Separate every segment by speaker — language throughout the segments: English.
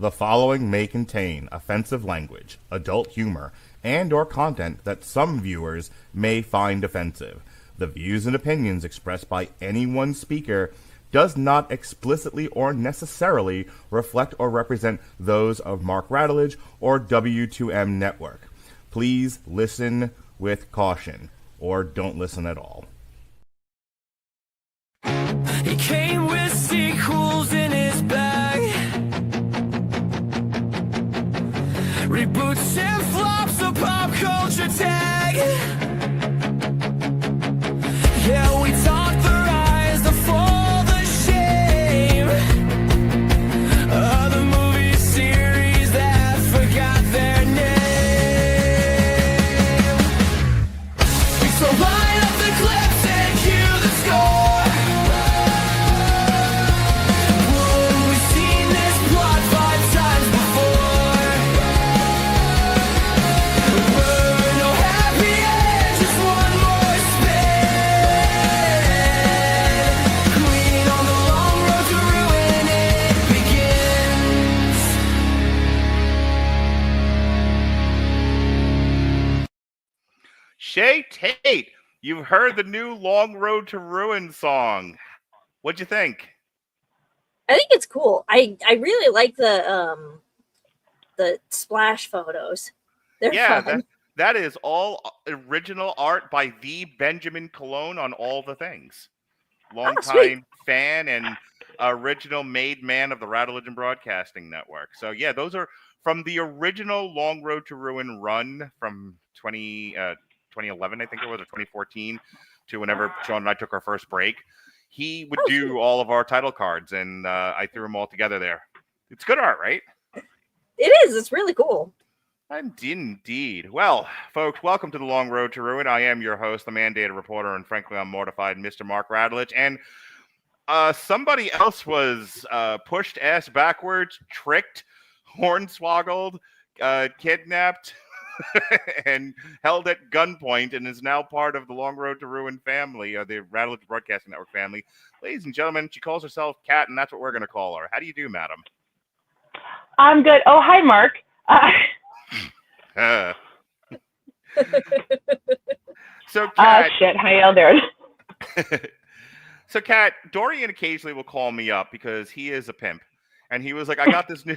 Speaker 1: The following may contain offensive language, adult humor, and or content that some viewers may find offensive. The views and opinions expressed by any one speaker does not explicitly or necessarily reflect or represent those of Mark Radulich or W2M Network. Please listen with caution, or don't listen at all.
Speaker 2: He came with sequels in his bag, reboots and flops, a pop culture tag. Yeah, we talked the rise, the fall, the shame of the movie series that forgot their name. So line up the clips and cue the score.
Speaker 3: Shay Tate, you've heard the new Long Road to Ruin song. What'd you think?
Speaker 4: I think it's cool. I really like the splash photos. They're fun.
Speaker 3: That is all original art by the Benjamin Cologne on all the things. Longtime fan and original made man of the Radulich Broadcasting Network. So yeah, those are from the original Long Road to Ruin run from 2011, I think it was, or 2014, to whenever Sean and I took our first break. He would do all of our title cards, and I threw them all together there. It's good art, right?
Speaker 4: It is. It's really cool.
Speaker 3: Indeed. Well, folks, welcome to the Long Road to Ruin. I am your host, the mandated reporter, and frankly, I'm mortified, Mr. Mark Radulich. And somebody else was pushed ass backwards, tricked, hornswoggled, kidnapped, and held at gunpoint, and is now part of the Long Road to Ruin family, or the Radulich Broadcasting Network family. Ladies and gentlemen, she calls herself Kat, and that's what we're going to call her. How do you do, madam?
Speaker 5: I'm good. Oh, hi, Mark.
Speaker 3: So, Kat,
Speaker 5: shit. How y'all doing?
Speaker 3: So, Kat, Dorian occasionally will call me up because he is a pimp. And he was like, I've got this new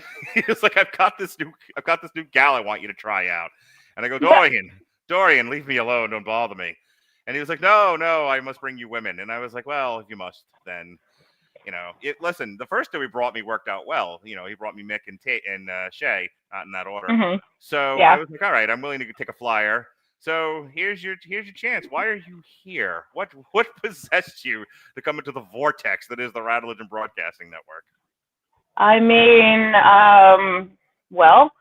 Speaker 3: gal I want you to try out. And I go, Dorian, leave me alone. Don't bother me. And he was like, no, I must bring you women. And I was like, well, if you must, then, listen, the first two he brought me worked out well. He brought me Mick and Shay, not in that order.
Speaker 5: Mm-hmm.
Speaker 3: So
Speaker 5: yeah.
Speaker 3: I was like, all right, I'm willing to take a flyer. So here's your chance. Why are you here? What possessed you to come into the vortex that is the Radulich Broadcasting Network?
Speaker 5: I mean, well,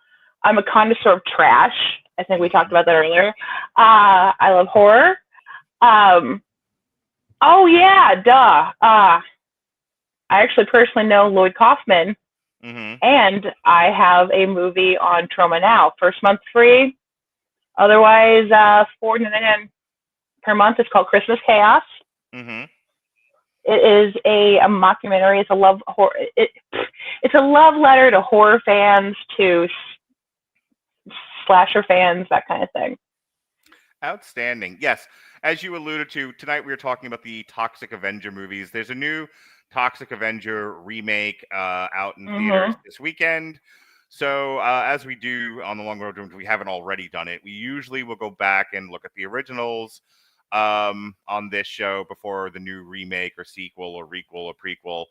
Speaker 5: I'm a connoisseur of trash. I think we talked about that earlier. I love horror. Oh, yeah, duh. I actually personally know Lloyd Kaufman, and I have a movie on Troma now. First month free, otherwise $4.99 per month. It's called Christmas Chaos. Mm-hmm. It is a mockumentary. It's a love horror. It's a love letter to horror fans, to slasher fans, that kind of thing.
Speaker 3: Outstanding. Yes, as you alluded to, tonight we were talking about the Toxic Avenger movies. There's a new Toxic Avenger remake out in theaters this weekend. So as we do on the Long Road, if we haven't already done it, we usually will go back and look at the originals on this show before the new remake or sequel or requel or prequel,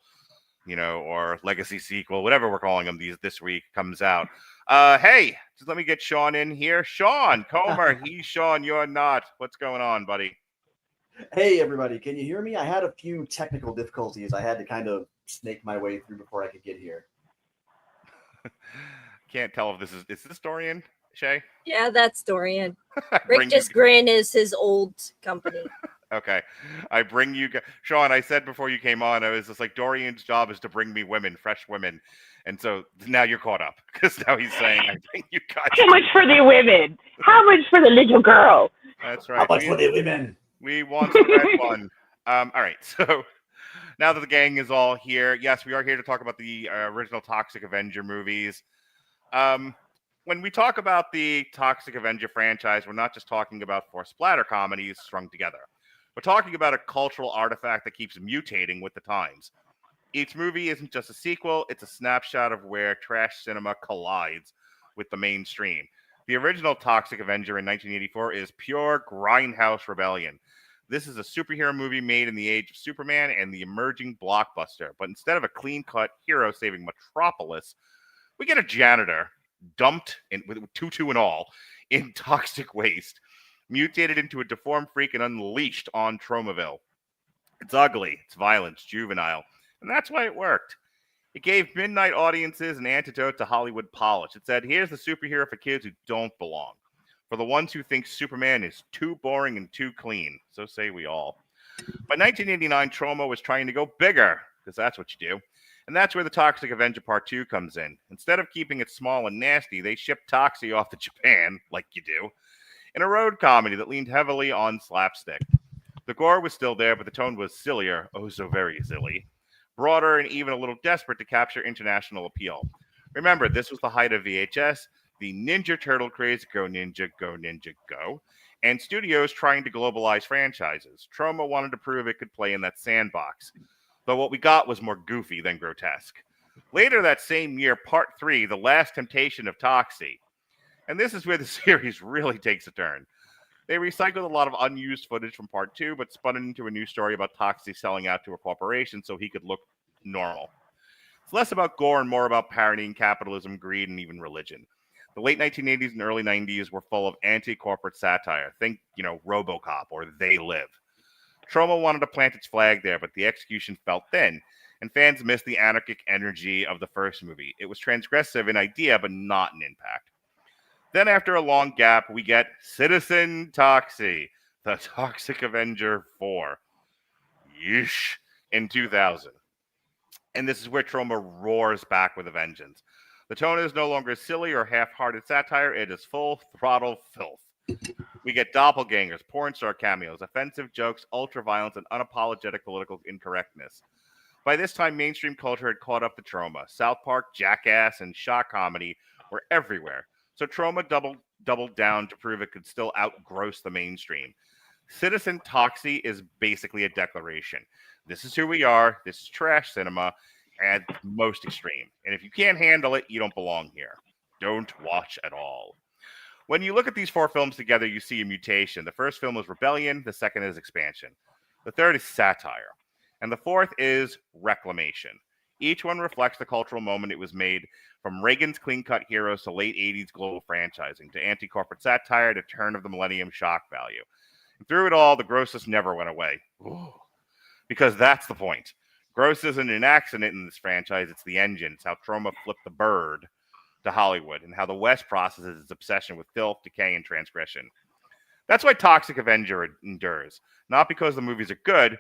Speaker 3: or legacy sequel, whatever we're calling them this week, comes out. Hey, just let me get Sean in here. Sean Comer, he's Sean, you're not. What's going on, buddy?
Speaker 6: Hey, everybody. Can you hear me? I had a few technical difficulties I had to kind of snake my way through before I could get here.
Speaker 3: Can't tell if this is Dorian, Shay?
Speaker 4: Yeah, that's Dorian. Rick Just Grin is his old company.
Speaker 3: Okay. I bring you... Sean, I said before you came on, I was just like, Dorian's job is to bring me women, fresh women. And so now you're caught up. Because now he's saying, I think you guys...
Speaker 5: How much for the women? How much for the little girl?
Speaker 3: That's right.
Speaker 6: How much for the women?
Speaker 3: We want the red one. All right. So Now that the gang is all here, yes, we are here to talk about the original Toxic Avenger movies. When we talk about the Toxic Avenger franchise, we're not just talking about four splatter comedies strung together. We're talking about a cultural artifact that keeps mutating with the times. Each movie isn't just a sequel, it's a snapshot of where trash cinema collides with the mainstream. The original Toxic Avenger in 1984 is pure grindhouse rebellion. This is a superhero movie made in the age of Superman and the emerging blockbuster. But instead of a clean-cut hero saving Metropolis, we get a janitor dumped in, with tutu and all in toxic waste, mutated into a deformed freak and unleashed on Tromaville. It's ugly, it's violent, it's juvenile, and that's why it worked. It gave midnight audiences an antidote to Hollywood polish. It said, here's the superhero for kids who don't belong. For the ones who think Superman is too boring and too clean. So say we all. By 1989, Troma was trying to go bigger, because that's what you do. And that's where the Toxic Avenger Part 2 comes in. Instead of keeping it small and nasty, they shipped Toxie off to Japan, like you do, in a road comedy that leaned heavily on slapstick. The gore was still there, but the tone was sillier, oh so very silly, broader, and even a little desperate to capture international appeal. Remember, this was the height of VHS, the Ninja Turtle craze, go Ninja, go Ninja, go, and studios trying to globalize franchises. Troma wanted to prove it could play in that sandbox, but what we got was more goofy than grotesque. Later that same year, Part 3, The Last Temptation of Toxie. And this is where the series really takes a turn. They recycled a lot of unused footage from Part 2, but spun it into a new story about Toxie selling out to a corporation so he could look normal. It's less about gore and more about parodying capitalism, greed, and even religion. The late 1980s and early 90s were full of anti-corporate satire. Think, RoboCop or They Live. Troma wanted to plant its flag there, but the execution felt thin, and fans missed the anarchic energy of the first movie. It was transgressive in idea, but not in impact. Then after a long gap, we get Citizen Toxie, the Toxic Avenger 4. Yeesh, in 2000. And this is where Troma roars back with a vengeance. The tone is no longer silly or half-hearted satire. It is full-throttle filth. We get doppelgangers, porn star cameos, offensive jokes, ultra-violence, and unapologetic political incorrectness. By this time, mainstream culture had caught up to Troma. South Park, Jackass, and shock comedy were everywhere. So Troma doubled down to prove it could still outgross the mainstream. Citizen Toxie is basically a declaration. This is who we are. This is trash cinema at most extreme. And if you can't handle it, you don't belong here. Don't watch at all. When you look at these four films together, you see a mutation. The first film is rebellion. The second is expansion. The third is satire. And the fourth is reclamation. Each one reflects the cultural moment it was made, from Reagan's clean-cut heroes to late 80s global franchising, to anti-corporate satire, to turn of the millennium shock value. And through it all, the grossness never went away. Ooh. Because that's the point. Gross isn't an accident in this franchise, it's the engine. It's how Troma flipped the bird to Hollywood, and how the West processes its obsession with filth, decay, and transgression. That's why Toxic Avenger endures. Not because the movies are good.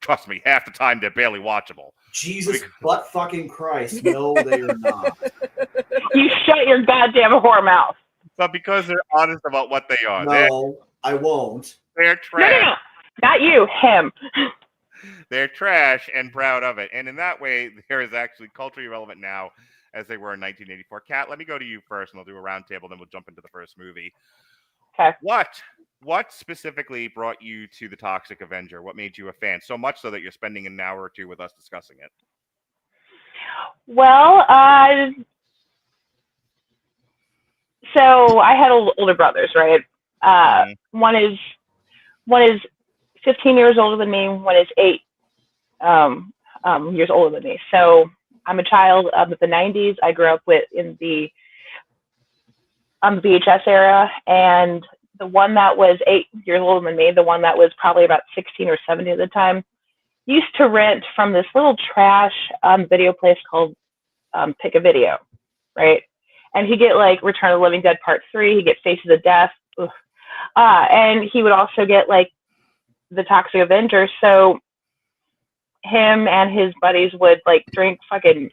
Speaker 3: Trust me, half the time they're barely watchable.
Speaker 6: Jesus butt fucking Christ, no, they are not.
Speaker 5: You shut your goddamn whore mouth.
Speaker 3: But because they're honest about what they are.
Speaker 6: No, I won't.
Speaker 3: They're trash.
Speaker 5: No. Not you, him.
Speaker 3: They're trash and proud of it. And in that way, they're as actually culturally relevant now as they were in 1984. Kat, let me go to you first, and we'll do a roundtable, then we'll jump into the first movie.
Speaker 5: Okay.
Speaker 3: What specifically brought you to the Toxic Avenger? What made you a fan? So much so that you're spending an hour or two with us discussing it.
Speaker 5: Well, so I had older brothers, right? One is 15 years older than me. One is 8 years older than me. So I'm a child of the 90s. I grew up in the VHS era, and the one that was 8 years older than me, the one that was probably about 16 or 17 at the time, used to rent from this little trash video place called Pick a Video, right? And he'd get like Return of the Living Dead Part 3, he'd get Faces of Death, and he would also get like the Toxic Avenger. So him and his buddies would like drink fucking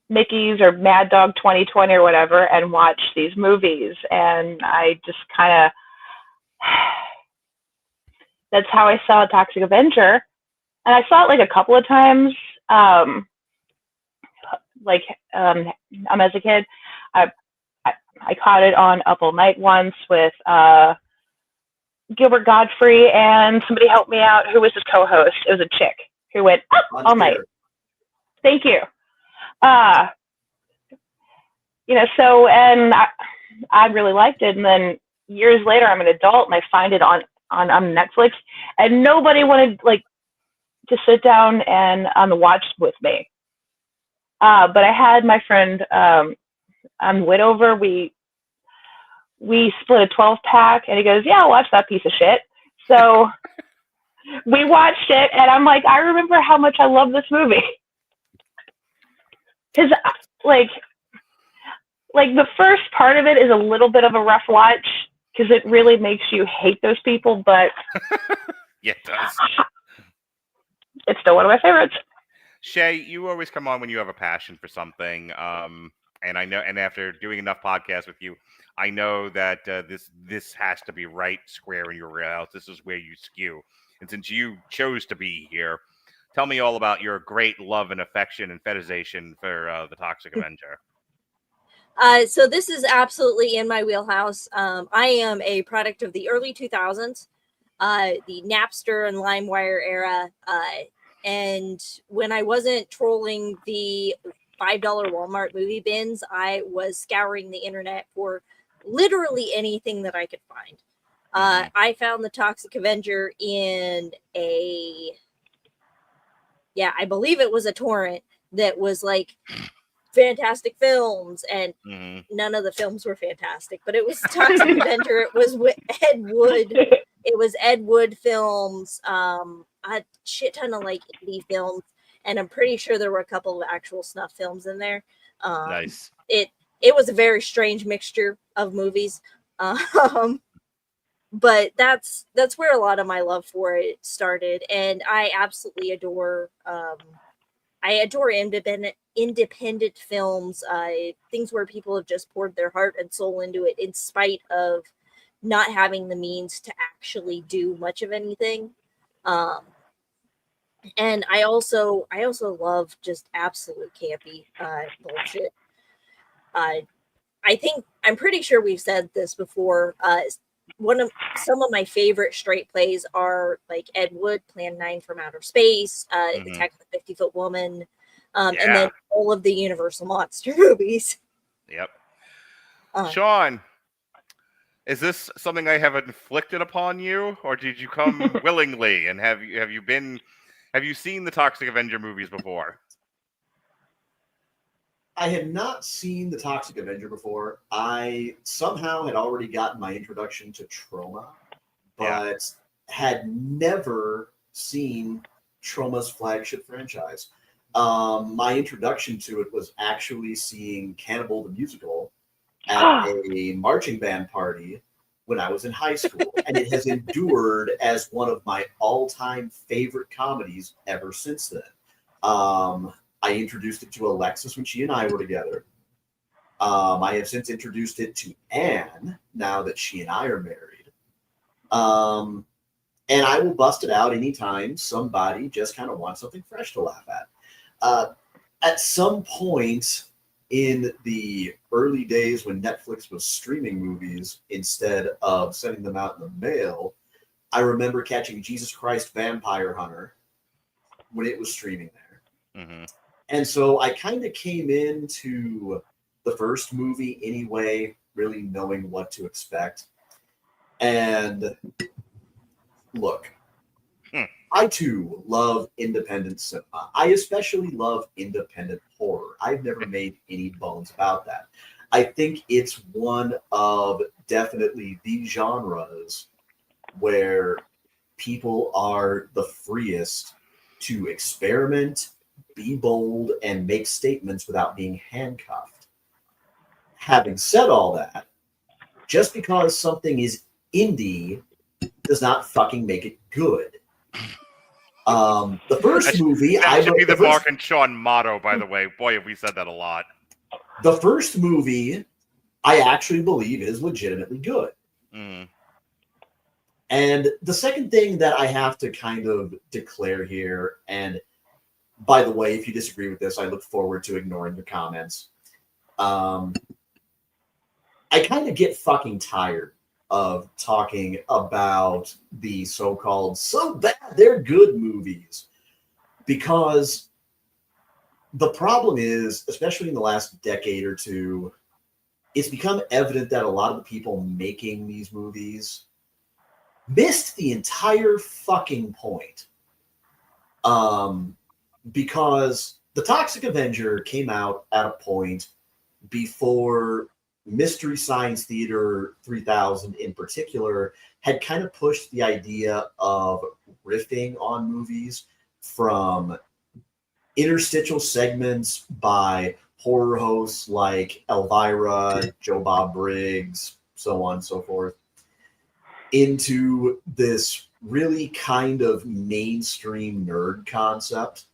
Speaker 5: Mickey's or Mad Dog 2020 or whatever and watch these movies. And I just kind of, that's how I saw Toxic Avenger. And I saw it like a couple of times. As a kid, I caught it on Up All Night once with Gilbert Godfrey, and somebody helped me out. Who was his co-host? It was a chick who went up all night. Thank you. So, and I really liked it. And then years later, I'm an adult and I find it on Netflix, and nobody wanted to sit down and on the watch with me. But I had my friend on Widover. We split a 12-pack, and he goes, "Yeah, I'll watch that piece of shit." So we watched it, and I'm like, I remember how much I love this movie. Because the first part of it is a little bit of a rough watch because it really makes you hate those people, but
Speaker 3: yeah, it does.
Speaker 5: It's still one of my favorites.
Speaker 3: Shay, you always come on when you have a passion for something, and I know. And after doing enough podcasts with you, I know that this has to be right square in your wheelhouse. This is where you skew. And since you chose to be here, tell me all about your great love and affection and fetishization for the Toxic Avenger.
Speaker 4: So this is absolutely in my wheelhouse. I am a product of the early 2000s, the Napster and LimeWire era. And when I wasn't trolling the $5 Walmart movie bins, I was scouring the internet for literally anything that I could find. I found the Toxic Avenger in I believe it was a torrent that was like Fantastic Films, and none of the films were fantastic, but it was Toxic Avenger. It was with Ed Wood. It was Ed Wood Films, a shit ton of indie films, and I'm pretty sure there were a couple of actual snuff films in there.
Speaker 3: Nice.
Speaker 4: It was a very strange mixture of movies, but that's where a lot of my love for it started, and I absolutely adore. I adore independent films, things where people have just poured their heart and soul into it in spite of not having the means to actually do much of anything. And I also love just absolute campy bullshit. I'm pretty sure we've said this before. Some of my favorite straight plays are like Ed Wood, Plan 9 from Outer Space, Attack of the 50-Foot Woman, and then all of the Universal Monster movies.
Speaker 3: Yep. Sean, is this something I have inflicted upon you, or did you come willingly? And have you seen the Toxic Avenger movies before?
Speaker 6: I had not seen the Toxic Avenger before. I somehow had already gotten my introduction to Troma, but had never seen Troma's flagship franchise. My introduction to it was actually seeing Cannibal the Musical at a marching band party when I was in high school, and it has endured as one of my all-time favorite comedies ever since then. I introduced it to Alexis when she and I were together. I have since introduced it to Anne now that she and I are married. And I will bust it out anytime somebody just kind of wants something fresh to laugh at. At some point in the early days when Netflix was streaming movies instead of sending them out in the mail, I remember catching Jesus Christ Vampire Hunter when it was streaming there. Mm-hmm. And so I kind of came into the first movie anyway, really knowing what to expect. And look, I too love independent cinema. I especially love independent horror. I've never made any bones about that. I think it's one of definitely the genres where people are the freest to experiment, be bold, and make statements without being handcuffed. Having said all that, just because something is indie does not fucking make it good. The first movie...
Speaker 3: That should be the Mark and Sean motto, by the way. Boy, have we said that a lot.
Speaker 6: The first movie, I actually believe, is legitimately good. And the second thing that I have to kind of declare here, and by the way, if you disagree with this, I look forward to ignoring your comments. I kind of get fucking tired of talking about the so-called so bad they're good movies, because the problem is, especially in the last decade or two, it's become evident that a lot of the people making these movies missed the entire fucking point. Because the Toxic Avenger came out at a point before Mystery Science Theater 3000 in particular had kind of pushed the idea of riffing on movies from interstitial segments by horror hosts like Elvira, Joe Bob Briggs, so on and so forth, into this really kind of mainstream nerd concept.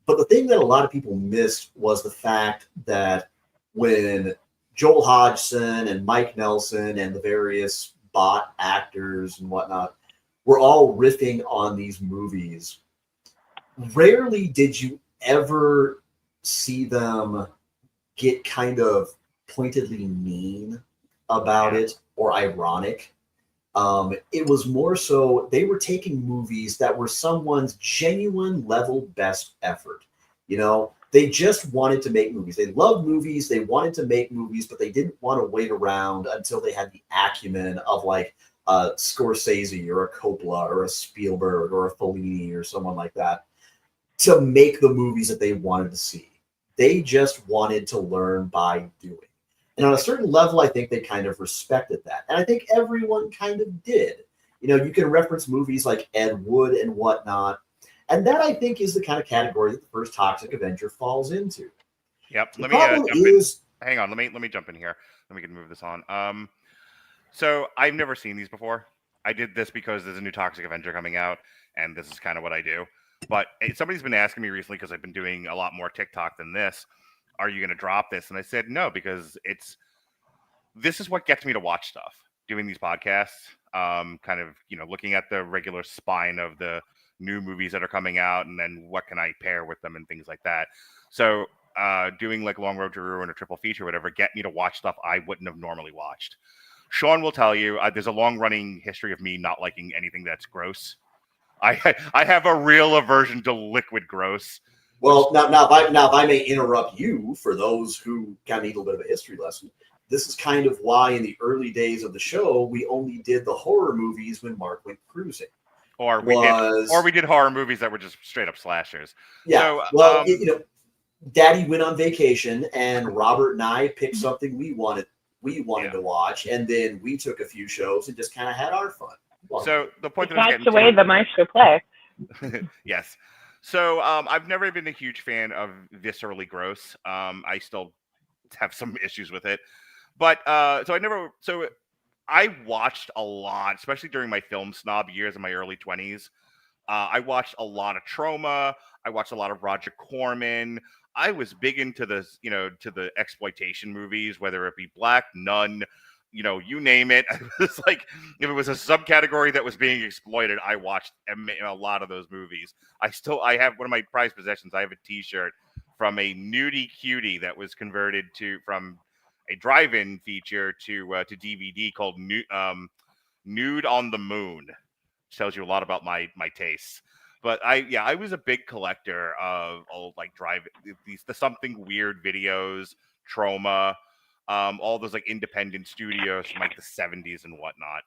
Speaker 6: But the thing that a lot of people missed was the fact that when Joel Hodgson and Mike Nelson and the various bot actors and whatnot were all riffing on these movies, rarely did you ever see them get kind of pointedly mean about it or ironic. It was more so they were taking movies that were someone's genuine level best effort. You know, they just wanted to make movies. They loved movies. They wanted to make movies, but they didn't want to wait around until they had the acumen of like a Scorsese or a Coppola or a Spielberg or a Fellini or someone like that to make the movies that they wanted to see. They just wanted to learn by doing. And on a certain level, I think they kind of respected that. And I think everyone kind of did. You know, you can reference movies like Ed Wood and whatnot. And that, I think, is the kind of category that the first Toxic Avenger falls into.
Speaker 3: Yep.
Speaker 6: Let me jump in.
Speaker 3: Hang on. Let me jump in here. Then we can move this on. So I've never seen these before. I did this because there's a new Toxic Avenger coming out, and this is kind of what I do. But somebody's been asking me recently, because I've been doing a lot more TikTok than this, are you going to drop this? And I said no, because this is what gets me to watch stuff, doing these podcasts, kind of, you know, looking at the regular spine of the new movies that are coming out, and then what can I pair with them and things like that. So doing like Long Road to Ruin or Triple Feature, whatever, get me to watch stuff I wouldn't have normally watched. Sean will tell you there's a long running history of me not liking anything that's gross. I have a real aversion to liquid gross.
Speaker 6: Well, now, if I may interrupt you, for those who kind of need a little bit of a history lesson, this is kind of why in the early days of the show, we only did the horror movies when Mark went cruising.
Speaker 3: Or we did horror movies that were just straight up slashers.
Speaker 6: Yeah.
Speaker 3: So,
Speaker 6: well, you know, Daddy went on vacation, and Robert and I picked something we wanted to watch, and then we took a few shows and just kind of had our fun.
Speaker 3: So the point
Speaker 5: that's the way the mice should play.
Speaker 3: Yes. So I've never been a huge fan of viscerally gross. I still have some issues with it, but so I watched a lot, especially during my film snob years in my early 20s. I watched a lot of Troma. I watched a lot of Roger Corman. I was big into the exploitation movies, whether it be Black, Nun, you know, you name it. It's like, if it was a subcategory that was being exploited, I watched a lot of those movies. I have one of my prized possessions. I have a T-shirt from a nudie cutie that was converted from a drive-in feature to DVD called Nude on the Moon, which tells you a lot about my tastes. But I was a big collector of old like the Something Weird videos, Troma, all those like independent studios from like the 70s and whatnot.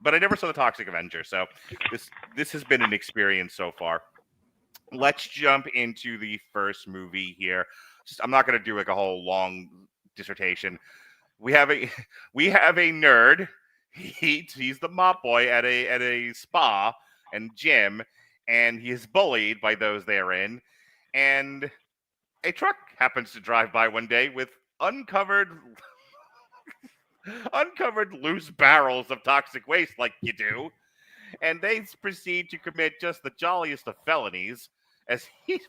Speaker 3: But I never saw the Toxic Avenger, so this has been an experience so far. Let's jump into the first movie here. I'm not going to do like a whole long dissertation. We have a nerd. He's the mop boy at a spa and gym, and he is bullied by those therein. And a truck happens to drive by one day with uncovered loose barrels of toxic waste, like you do, and they proceed to commit just the jolliest of felonies as he's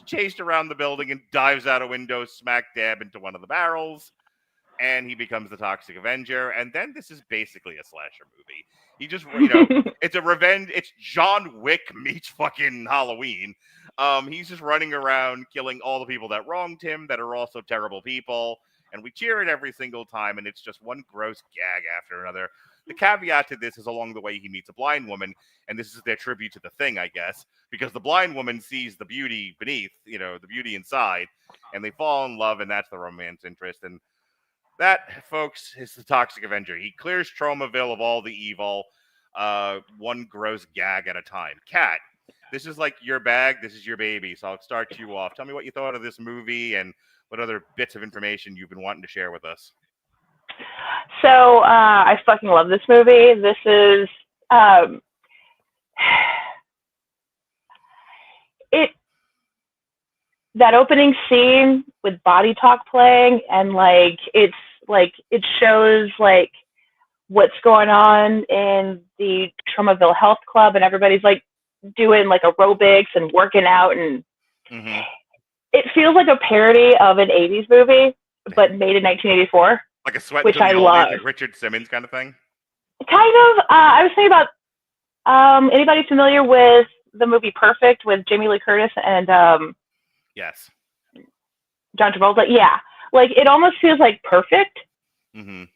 Speaker 3: chased around the building and dives out a window smack dab into one of the barrels. and he becomes the Toxic Avenger. And then this is basically a slasher movie. He just, it's a revenge. It's John Wick meets fucking Halloween. He's just running around killing all the people that wronged him, that are also terrible people. And we cheer it every single time, and it's just one gross gag after another. The caveat to this is along the way he meets a blind woman, and this is their tribute to The Thing, I guess, because the blind woman sees the beauty beneath, the beauty inside, and they fall in love, and that's the romance interest. And that, folks, is the Toxic Avenger. He clears Tromaville of all the evil, one gross gag at a time. Kat, this is like your bag. This is your baby, so I'll start you off. Tell me what you thought of this movie and what other bits of information you've been wanting to share with us.
Speaker 5: So I fucking love this movie. This is that opening scene with Body Talk playing, and it shows what's going on in the Tromaville Health Club, and everybody's doing aerobics and working out, and it feels like a parody of an 80s movie, but made in 1984.
Speaker 3: Like a Sweat
Speaker 5: which
Speaker 3: to the
Speaker 5: I
Speaker 3: Oldies,
Speaker 5: love.
Speaker 3: like Richard Simmons kind of thing?
Speaker 5: Kind of. I was thinking about anybody familiar with the movie Perfect with Jamie Lee Curtis and
Speaker 3: Yes.
Speaker 5: John Travolta? Yeah. It almost feels like Perfect in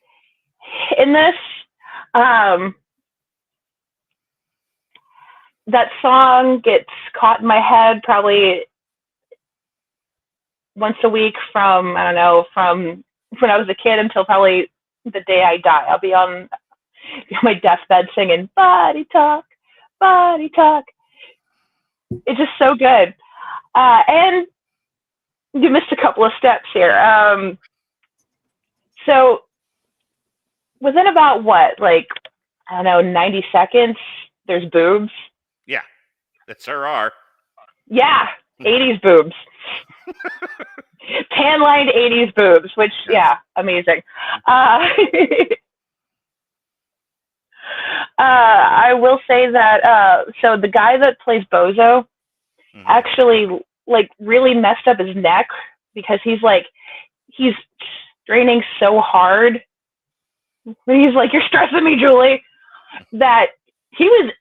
Speaker 5: this. That song gets caught in my head probably once a week from when I was a kid until probably the day I die. I'll be on my deathbed singing Body Talk, Body Talk. It's just so good. And you missed a couple of steps here. So within about 90 seconds, there's boobs.
Speaker 3: Yeah, that sure are.
Speaker 5: Yeah, 80s boobs. Tan-lined 80s boobs, which, yeah, amazing. I will say that, so the guy that plays Bozo actually, really messed up his neck because he's straining so hard. He's like, "You're stressing me, Julie," that he was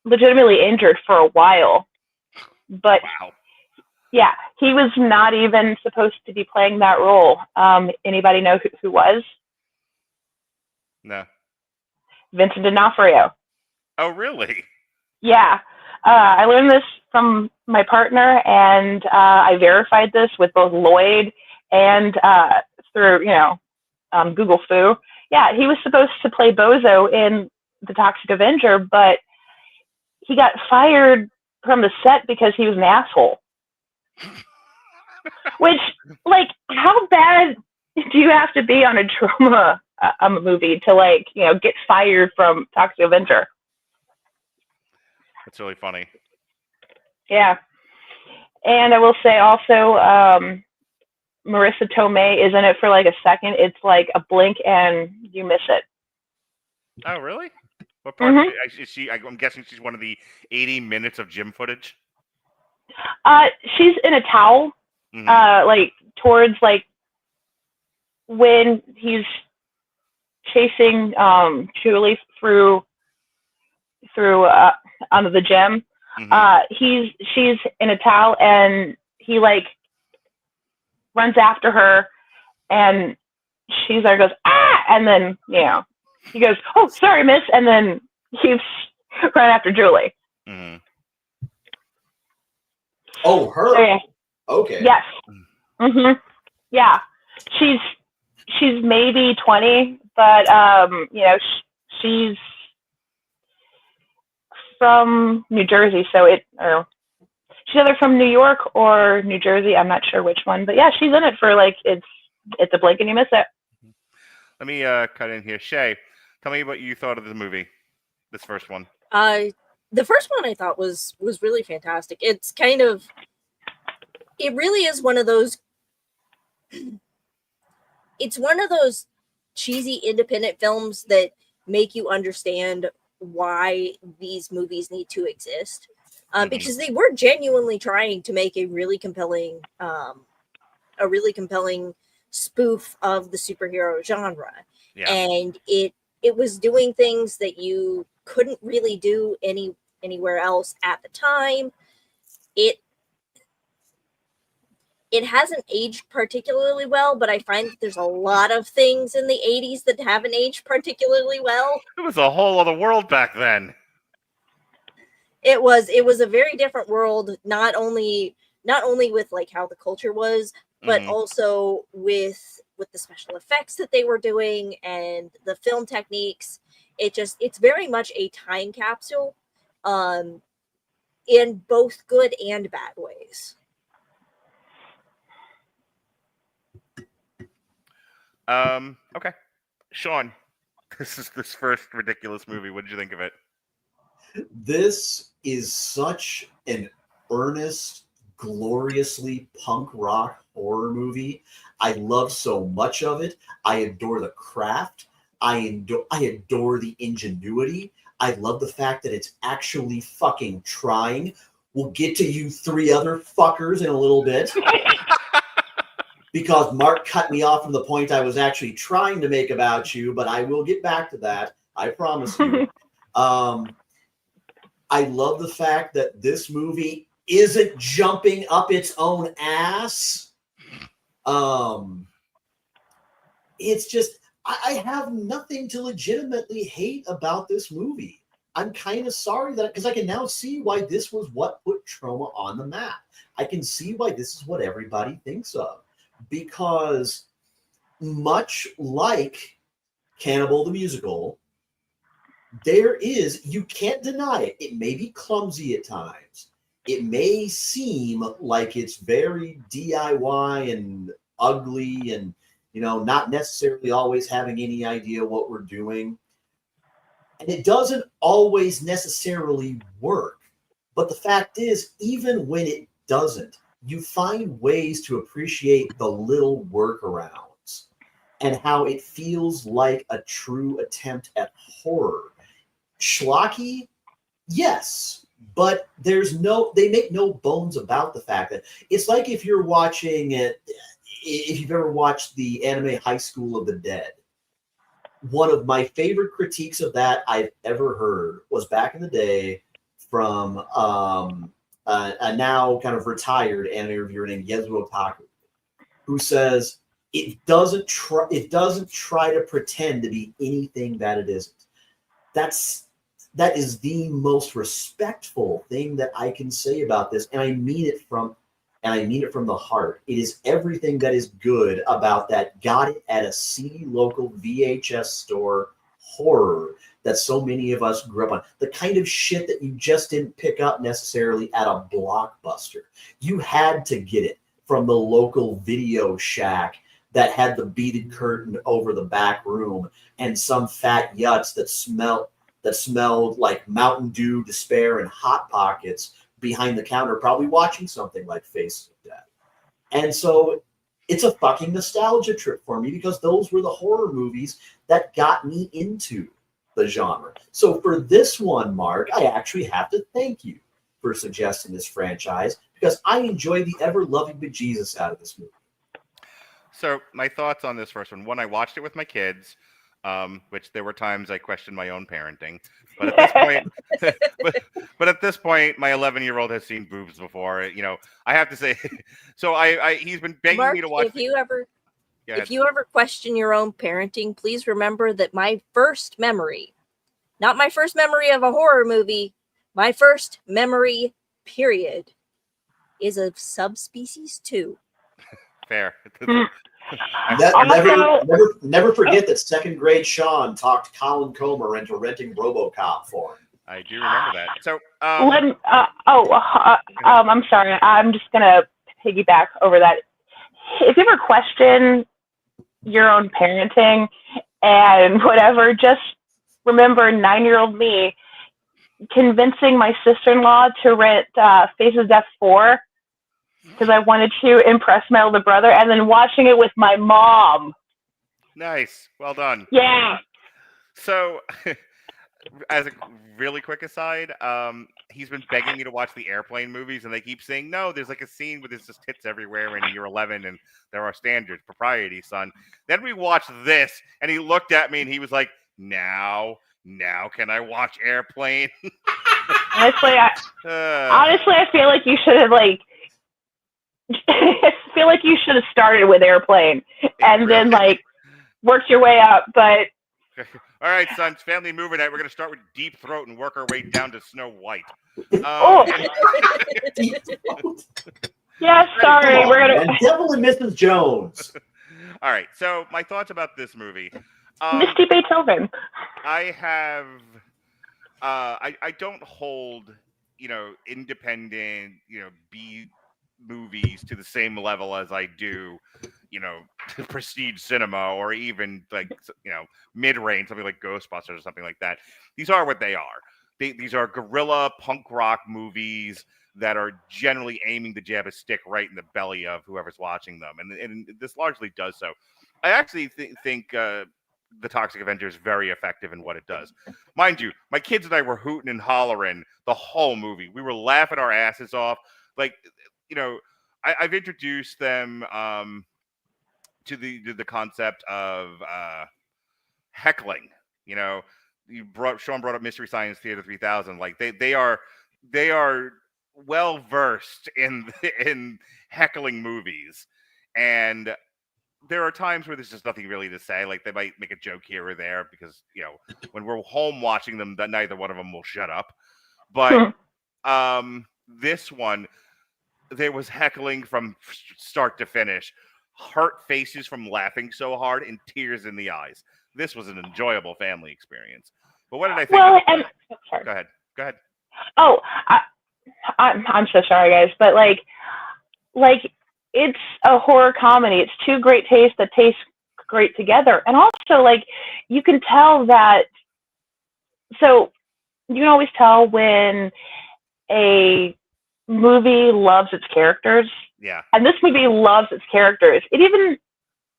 Speaker 5: legitimately injured for a while. But
Speaker 3: wow.
Speaker 5: Yeah, he was not even supposed to be playing that role. Anybody know who was?
Speaker 3: No.
Speaker 5: Vincent D'Onofrio.
Speaker 3: Oh, really?
Speaker 5: Yeah. I learned this from my partner, and I verified this with both Lloyd and through, Google Foo. Yeah, he was supposed to play Bozo in The Toxic Avenger, but he got fired from the set because he was an asshole. Which, how bad do you have to be on a Troma movie to, get fired from Toxic Avenger?
Speaker 3: That's really funny.
Speaker 5: Yeah. And I will say also, Marissa Tomei is in it for a second. It's a blink and you miss it.
Speaker 3: Oh, really? What part is she? I'm guessing she's one of the 80 minutes of gym footage.
Speaker 5: She's in a towel, towards when he's chasing Julie through onto the gym. She's in a towel, and he runs after her, and she's there, goes ah, and then he goes, "Oh, sorry, miss," and then he's running after Julie.
Speaker 6: Oh, her.
Speaker 5: So, yeah.
Speaker 6: Okay.
Speaker 5: Yes. Yeah. She's maybe 20, but she's from New Jersey, so she's either from New York or New Jersey. I'm not sure which one, but yeah, she's in it for it's a blink and you miss it.
Speaker 3: Let me cut in here. Shay, tell me what you thought of the movie, this first one.
Speaker 4: The first one I thought was really fantastic. It's it really is one of those. It's one of those cheesy independent films that make you understand why these movies need to exist, because they were genuinely trying to make a really compelling a really compelling spoof of the superhero genre.
Speaker 3: Yeah.
Speaker 4: And it was doing things that you couldn't really do anywhere else at the time. It hasn't aged particularly well, but I find that there's a lot of things in the 80s that haven't aged particularly well.
Speaker 3: It was a whole other world back then.
Speaker 4: It was a very different world, not only with like how the culture was, but also with the special effects that they were doing and the film techniques. It's very much a time capsule, in both good and bad ways.
Speaker 3: Okay. Sean, this is this first ridiculous movie. What did you think of it?
Speaker 6: This is such an earnest, gloriously punk rock horror movie. I love so much of it. I adore the craft. I adore the ingenuity. I love the fact that it's actually fucking trying. We'll get to you three other fuckers in a little bit. Because Mark cut me off from the point I was actually trying to make about you, but I will get back to that. I promise you. I love the fact that this movie isn't jumping up its own ass. It's just, I have nothing to legitimately hate about this movie. I'm kind of sorry that, because I can now see why this was what put Troma on the map. I can see why this is what everybody thinks of. Because much like Cannibal the Musical, you can't deny it. It may be clumsy at times. It may seem like it's very DIY and ugly and, not necessarily always having any idea what we're doing. And it doesn't always necessarily work. But the fact is, even when it doesn't, you find ways to appreciate the little workarounds and how it feels like a true attempt at horror. Schlocky, yes, but they make no bones about the fact that it's like if you're watching it, if you've ever watched the anime High School of the Dead. One of my favorite critiques of that I've ever heard was back in the day from a now kind of retired anime reviewer named Yasuo Otaku, who says it doesn't try to pretend to be anything that it isn't. That is the most respectful thing that I can say about this, and I mean it from the heart. It is everything that is good about that got it at a seedy local VHS store horror that so many of us grew up on. The kind of shit that you just didn't pick up necessarily at a Blockbuster. You had to get it from the local video shack that had the beaded curtain over the back room and some fat yuts that smelled like Mountain Dew, Despair, and Hot Pockets behind the counter, probably watching something like Faces of Death. And so it's a fucking nostalgia trip for me because those were the horror movies that got me into the genre. So for this one, Mark, I actually have to thank you for suggesting this franchise because I enjoy the ever-loving bejesus out of this movie.
Speaker 3: So my thoughts on this first one. One, I watched it with my kids, which there were times I questioned my own parenting. But at this point, but at this point, my 11-year-old has seen boobs before. I have to say. So he's been begging
Speaker 4: Mark,
Speaker 3: me to watch.
Speaker 4: If you ever question your own parenting, please remember that my first memory, not my first memory of a horror movie, my first memory, period, is of Subspecies 2.
Speaker 3: Fair.
Speaker 6: Never forget that second grade Sean talked Colin Comer into renting RoboCop for him.
Speaker 3: I do remember that. So,
Speaker 5: I'm sorry. I'm just gonna piggyback over that. If you ever question your own parenting and whatever, just remember 9-year-old me convincing my sister-in-law to rent Faces of Death 4 because I wanted to impress my older brother, and then watching it with my mom.
Speaker 3: Nice. Well done.
Speaker 5: Yeah.
Speaker 3: So as a really quick aside, he's been begging me to watch the Airplane movies, and they keep saying, no, there's like a scene where there's just tits everywhere, and you're 11, and there are standards, propriety, son. Then we watched this, and he looked at me, and he was like, now can I watch Airplane?
Speaker 5: Honestly, I feel like you should have I feel like you should have started with Airplane and then worked your way up. But
Speaker 3: all right, son, it's family movie night. We're gonna start with Deep Throat and work our way down to Snow White.
Speaker 6: Deep Throat.
Speaker 5: Yeah, sorry, we're gonna
Speaker 6: and Devil and Mrs. Jones.
Speaker 3: All right, so my thoughts about this movie.
Speaker 5: Misty Beethoven.
Speaker 3: I have. I don't hold, independent, B movies to the same level as I do, prestige cinema or even mid-range, something like Ghostbusters or something like that. These are what they are. These are guerrilla punk rock movies that are generally aiming to jab a stick right in the belly of whoever's watching them, and this largely does so. I actually think the Toxic Avenger is very effective in what it does. Mind you, my kids and I were hooting and hollering the whole movie. We were laughing our asses off. I've introduced them to the concept of heckling. Sean brought up Mystery Science Theater 3000. Like they are well versed in heckling movies, and there are times where there's just nothing really to say. Like they might make a joke here or there because when we're home watching them, that neither one of them will shut up. But this one, there was heckling from start to finish, hurt faces from laughing so hard, and tears in the eyes. This was an enjoyable family experience. But what did I think?
Speaker 5: Well,
Speaker 3: Go ahead.
Speaker 5: Oh, I'm so sorry, guys, but it's a horror comedy. It's two great tastes that taste great together. And also, you can tell that, so you can always tell when a movie loves its characters.
Speaker 3: Yeah.
Speaker 5: And this movie loves its characters. It even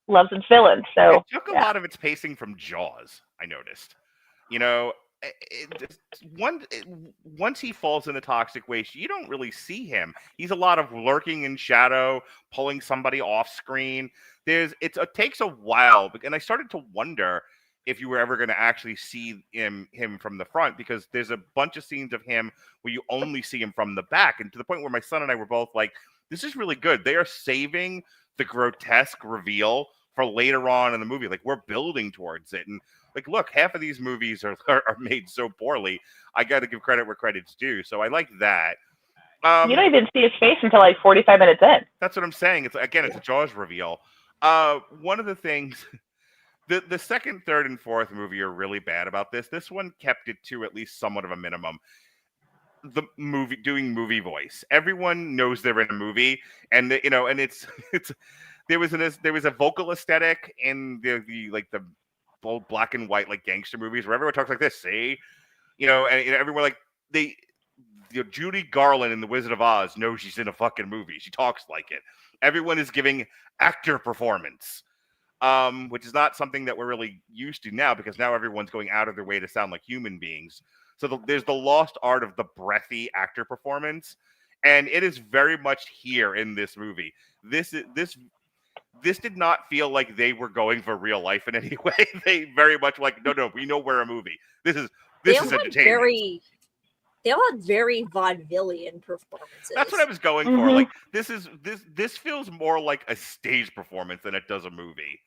Speaker 5: loves its villains. So
Speaker 3: it took a lot of its pacing from Jaws, I noticed. Once he falls in the toxic waste, you don't really see him. He's a lot of lurking in shadow, pulling somebody off screen. It takes a while, and I started to wonder if you were ever going to actually see him from the front, because there's a bunch of scenes of him where you only see him from the back, and to the point where my son and I were both like, this is really good. They are saving the grotesque reveal for later on in the movie. Like, we're building towards it, and look, half of these movies are made so poorly. I got to give credit where credit's due. So I like that.
Speaker 5: You don't even see his face until 45 minutes in.
Speaker 3: That's what I'm saying. It's a Jaws reveal. One of the things, the second, third, and fourth movie are really bad about this. This one kept it to at least somewhat of a minimum. The movie doing movie voice. Everyone knows they're in a movie, and and it's there was a vocal aesthetic in the old black and white gangster movies where everyone talks like this, see, and everyone Judy Garland in The Wizard of Oz knows she's in a fucking movie. She talks like it. Everyone is giving actor performance, which is not something that we're really used to now, because now everyone's going out of their way to sound like human beings. So there's the lost art of the breathy actor performance, and it is very much here in this movie. This did not feel like they were going for real life in any way. They very much no, we know we're a movie. This is entertainment.
Speaker 4: They all had very vaudevillian performances.
Speaker 3: That's what I was going for. This feels more like a stage performance than it does a movie.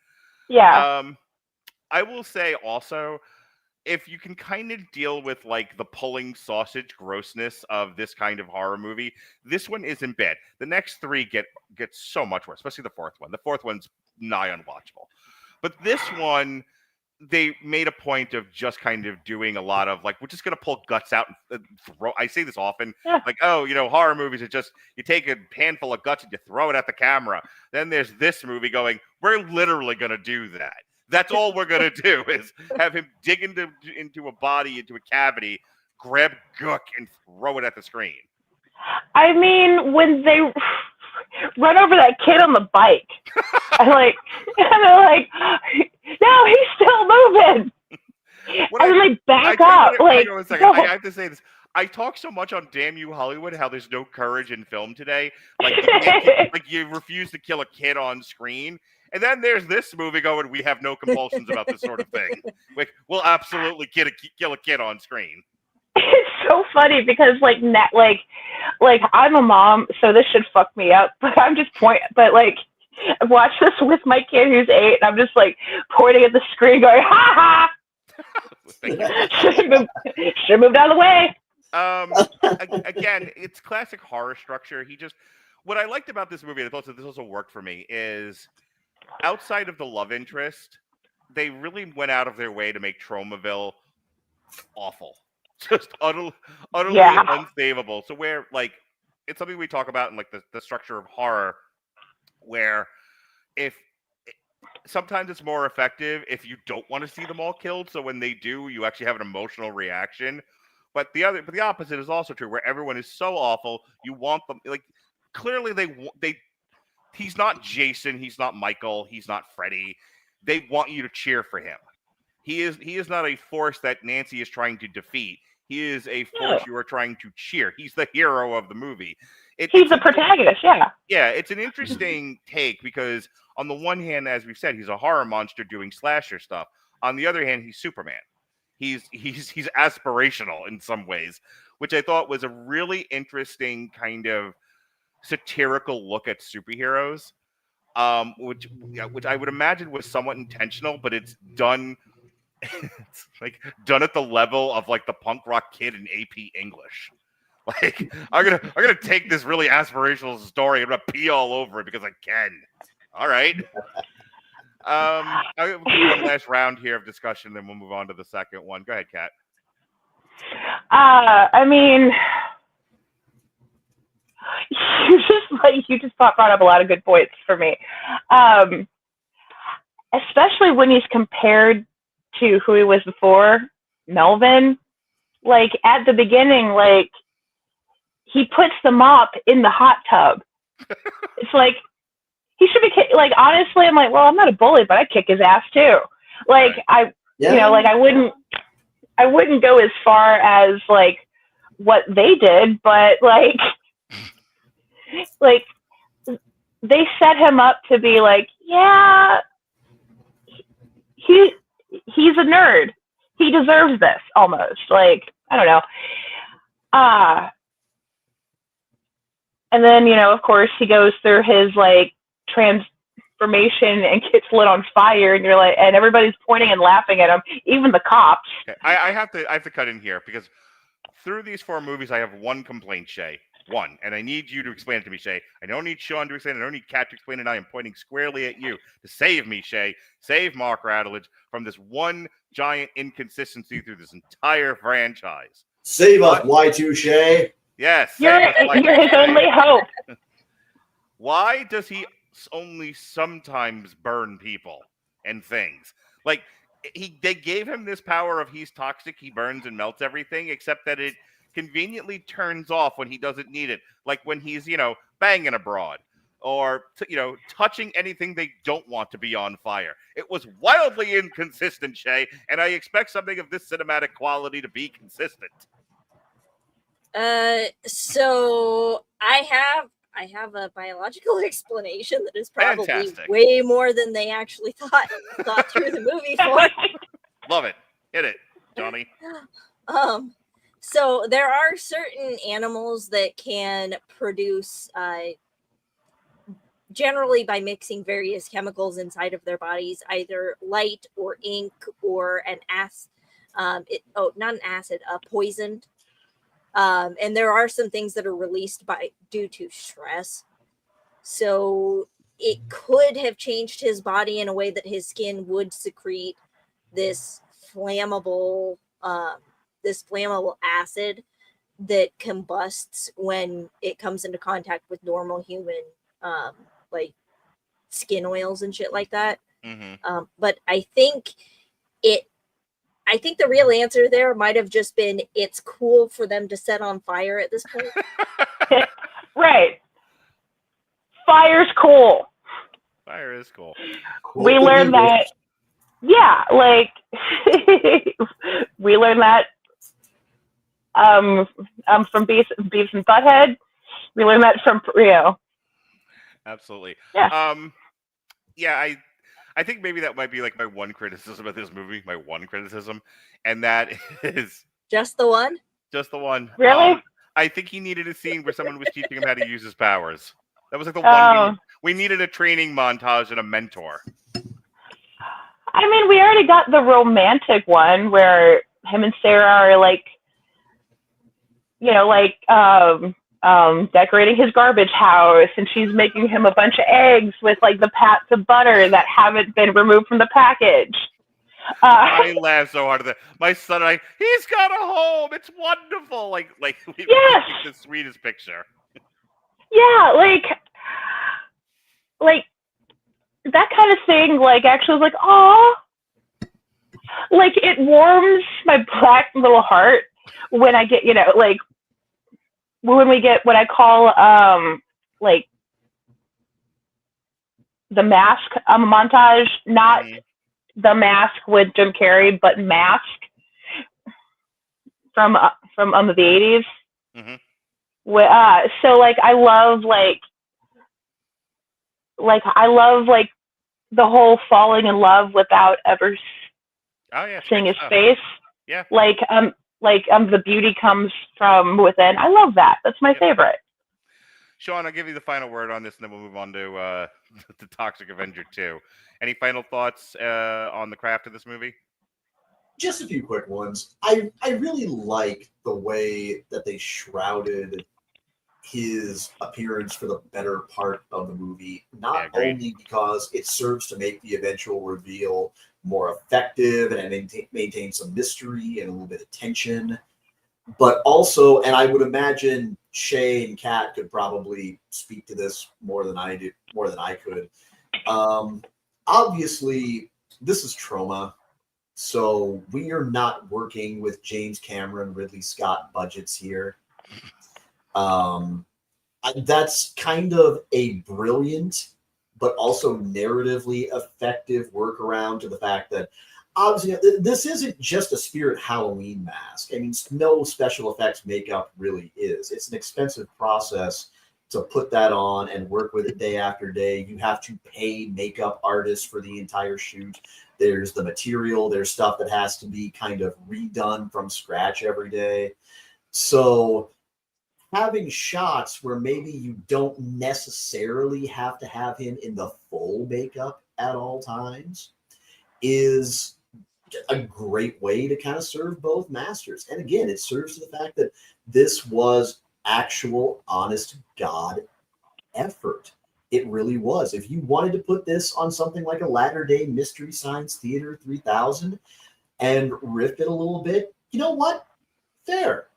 Speaker 5: Yeah.
Speaker 3: I will say also, if you can kind of deal with the pulling sausage grossness of this kind of horror movie, this one isn't bad. The next three get so much worse, especially the fourth one. The fourth one's nigh unwatchable. But this one, they made a point of just kind of doing a lot of we're just going to pull guts out and throw. I say this often, horror movies are just, you take a handful of guts and you throw it at the camera. Then there's this movie going, we're literally going to do that. That's all we're going to do, is have him dig into a body, into a cavity, grab gook, and throw it at the screen.
Speaker 5: I mean, when they run over that kid on the bike, and they're like, no, he's still moving. And then they back up.
Speaker 3: Hang on a second. I have to say this. I talk so much on Damn You Hollywood how there's no courage in film today. Like you refuse to kill a kid on screen. And then there's this movie going, we have no compulsions about this sort of thing. Like, we'll absolutely kill a kid on screen.
Speaker 5: It's so funny because like I'm a mom, so this should fuck me up. But I'm just I watch this with my kid who's 8, and I'm just like pointing at the screen, going, "Ha ha!" Should have moved out of the way.
Speaker 3: Again, it's classic horror structure. What I liked about this movie, and this also worked for me, is outside of the love interest, they really went out of their way to make Tromaville awful. Just utterly unsavable. So where, like, it's something we talk about in like the structure of horror, where sometimes it's more effective if you don't want to see them all killed. So when they do, you actually have an emotional reaction. But the opposite is also true, where everyone is so awful, you want them, like, clearly he's not Jason, he's not Michael, he's not Freddy. They want you to cheer for him. He is not a force that Nancy is trying to defeat. He is a force you are trying to cheer. He's the hero of the movie.
Speaker 5: He's the protagonist, yeah.
Speaker 3: Yeah, it's an interesting take because on the one hand, as we've said, he's a horror monster doing slasher stuff. On the other hand, he's Superman. He's aspirational in some ways, which I thought was a really interesting kind of satirical look at superheroes, which I would imagine was somewhat intentional, but it's done done at the level of like the punk rock kid in AP English. Like, I'm gonna take this really aspirational story and I'm gonna pee all over it because I can. All right. I'll do one last round here of discussion, then we'll move on to the second one. Go ahead, Kat.
Speaker 5: I mean, you just brought up a lot of good points for me, especially when he's compared to who he was before, Melvin. Like, at the beginning, like, he puts the mop in the hot tub. It's like, he should be, like, honestly, I'm like, well, I'm not a bully, but I'd kick his ass too. Like, I wouldn't go as far as, like, what they did, but, like, they set him up to be like, yeah, he's a nerd. He deserves this, almost. Like, I don't know. And then, of course, he goes through his, like, transformation and gets lit on fire, and you're like, and everybody's pointing and laughing at him, even the cops.
Speaker 3: Okay. I have to cut in here because through these 4 movies, I have one complaint, Shay. One, and I need you to explain it to me, Shay. I don't need Sean to explain it. I don't need Kat to explain it. I am pointing squarely at you to save me, Shay. Save Mark Radulich from this one giant inconsistency through this entire franchise.
Speaker 6: Save us, Y2Shay.
Speaker 3: Yes.
Speaker 5: You're his only hope.
Speaker 3: Why does he only sometimes burn people and things? Like, they gave him this power of he's toxic, he burns and melts everything, except that it conveniently turns off when he doesn't need it. Like when he's, banging a broad or, touching anything they don't want to be on fire. It was wildly inconsistent, Shay, and I expect something of this cinematic quality to be consistent.
Speaker 4: So I have a biological explanation that is probably
Speaker 3: Fantastic.
Speaker 4: way more than they actually thought through the movie for.
Speaker 3: Love it. Hit it, Johnny.
Speaker 4: So there are certain animals that can produce, generally by mixing various chemicals inside of their bodies, either light or ink or poisoned. And there are some things that are released due to stress. So it could have changed his body in a way that his skin would secrete this flammable acid that combusts when it comes into contact with normal human, like skin oils and shit like that.
Speaker 3: Mm-hmm.
Speaker 4: But I think the real answer there might have just been it's cool for them to set on fire at this point.
Speaker 5: Right. Fire's cool.
Speaker 3: Fire is cool.
Speaker 5: We learned that. Yeah, like We learned that from Beavis and Butthead. We learned that from Rio.
Speaker 3: Absolutely.
Speaker 5: Yeah.
Speaker 3: Yeah, I think maybe that might be like my one criticism of this movie, and that is
Speaker 4: Just the one?
Speaker 3: just the one.
Speaker 5: Really?
Speaker 3: I think he needed a scene where someone was teaching him how to use his powers. That was like the one
Speaker 5: Oh.
Speaker 3: we needed a training montage and a mentor.
Speaker 5: I mean, we already got the romantic one where him and Sarah are like, you know, like decorating his garbage house, and she's making him a bunch of eggs with like the pats of butter that haven't been removed from the package.
Speaker 3: I laughed so hard at that. My son and I, he's got a home. It's wonderful. Like we
Speaker 5: Yes.
Speaker 3: the sweetest picture.
Speaker 5: Yeah, like that kind of thing. Like actually, was like, oh, like it warms my black little heart when I get, you know, like when we get what I call like the Mask montage, not the Mask with Jim Carrey, but Mask from the 80s. So like I love like the whole falling in love without ever seeing his face.
Speaker 3: Yeah.
Speaker 5: Like the beauty comes from within. I love that. That's my favorite.
Speaker 3: Sean, I'll give you the final word on this, and then we'll move on to the Toxic Avenger 2. Any final thoughts on the craft of this movie?
Speaker 6: Just a few quick ones. I really like the way that they shrouded his appearance for the better part of the movie, not only because it serves to make the eventual reveal more effective and maintain some mystery and a little bit of tension, but also, and I would imagine Shay and Kat could probably speak to this more than I could. Obviously, this is Troma, so we are not working with James Cameron, Ridley Scott budgets here. That's kind of a brilliant, but also narratively effective workaround to the fact that obviously this isn't just a Spirit Halloween mask. I mean, no special effects makeup really is. It's an expensive process to put that on and work with it day after day. You have to pay makeup artists for the entire shoot. There's the material. There's stuff that has to be kind of redone from scratch every day. So having shots where maybe you don't necessarily have to have him in the full makeup at all times is a great way to kind of serve both masters. And again, it serves to the fact that this was actual, honest God effort. It really was. If you wanted to put this on something like a latter-day Mystery Science Theater 3000 and riff it a little bit, you know what? Fair.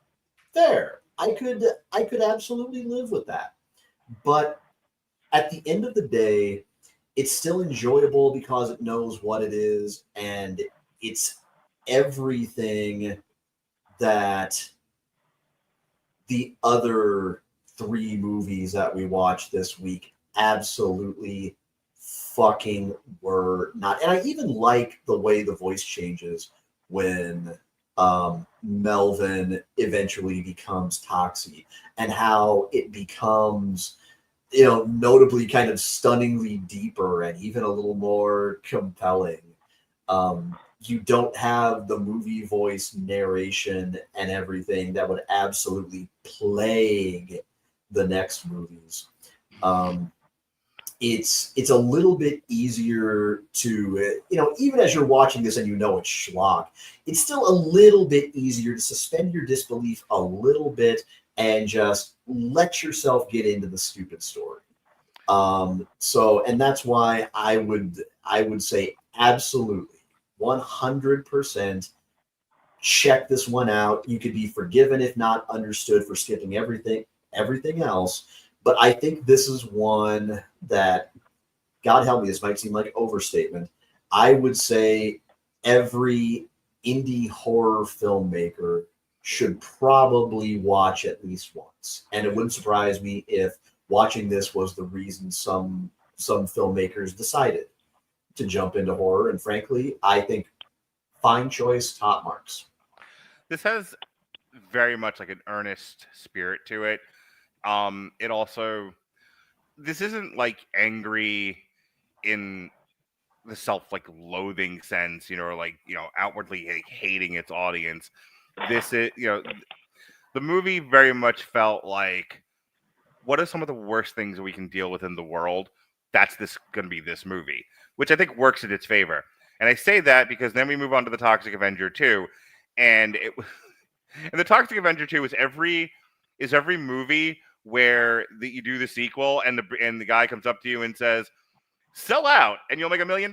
Speaker 6: I could absolutely live with that. But at the end of the day, it's still enjoyable because it knows what it is, and it's everything that the other 3 movies that we watched this week absolutely fucking were not. And I even like the way the voice changes when Melvin eventually becomes Toxie, and how it becomes, you know, notably kind of stunningly deeper and even a little more compelling. You don't have the movie voice narration and everything that would absolutely plague the next movies. It's a little bit easier to, you know, even as you're watching this and you know it's schlock, it's still a little bit easier to suspend your disbelief a little bit and just let yourself get into the stupid story. And that's why I would say absolutely 100% check this one out. You could be forgiven if not understood for skipping everything else. But I think this is one that, God help me, this might seem like overstatement. I would say every indie horror filmmaker should probably watch at least once. And it wouldn't surprise me if watching this was the reason some filmmakers decided to jump into horror. And frankly, I think fine choice, top marks.
Speaker 3: this has very much like an earnest spirit to it. It also, this isn't like angry in the loathing sense, or like, outwardly hating its audience. This is, the movie very much felt like, what are some of the worst things that we can deal with in the world? That's going to be this movie, which I think works in its favor. And I say that because then we move on to the Toxic Avenger 2, and the Toxic Avenger 2 is every movie where you do the sequel and the guy comes up to you and says, "Sell out and you'll make $1 million."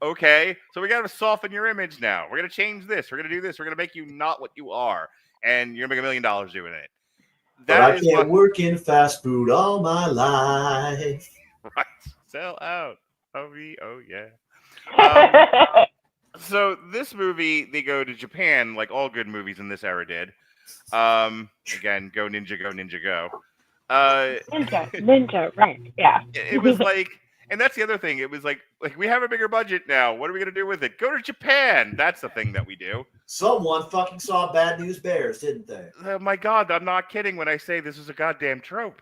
Speaker 3: Okay, so we got to soften your image now. We're gonna change this. We're gonna do this. We're gonna make you not what you are, and you're gonna make $1 million doing it.
Speaker 6: But I can't work in fast food all my life.
Speaker 3: Right, sell out. Oh yeah. So this movie, they go to Japan, like all good movies in this era did. Again, go ninja, go ninja, go.
Speaker 5: Ninja, right? Yeah.
Speaker 3: It was like, and that's the other thing. It was like we have a bigger budget now. What are we gonna do with it? Go to Japan. That's the thing that we do.
Speaker 6: Someone fucking saw Bad News Bears, didn't they?
Speaker 3: Oh my God, I'm not kidding when I say this is a goddamn trope.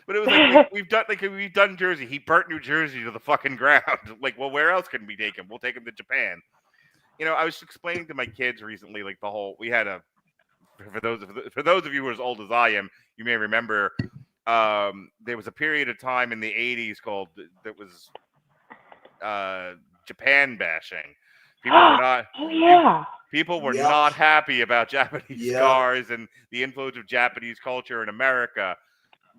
Speaker 3: But it was like we've done Jersey. He burnt New Jersey to the fucking ground. Like, well, where else can we take him? We'll take him to Japan. I was explaining to my kids recently, like we had for those of you who are as old as I am, you may remember there was a period of time in the 80s that was Japan bashing. People were not.
Speaker 5: Oh yeah.
Speaker 3: People were not happy about Japanese cars and the influence of Japanese culture in America.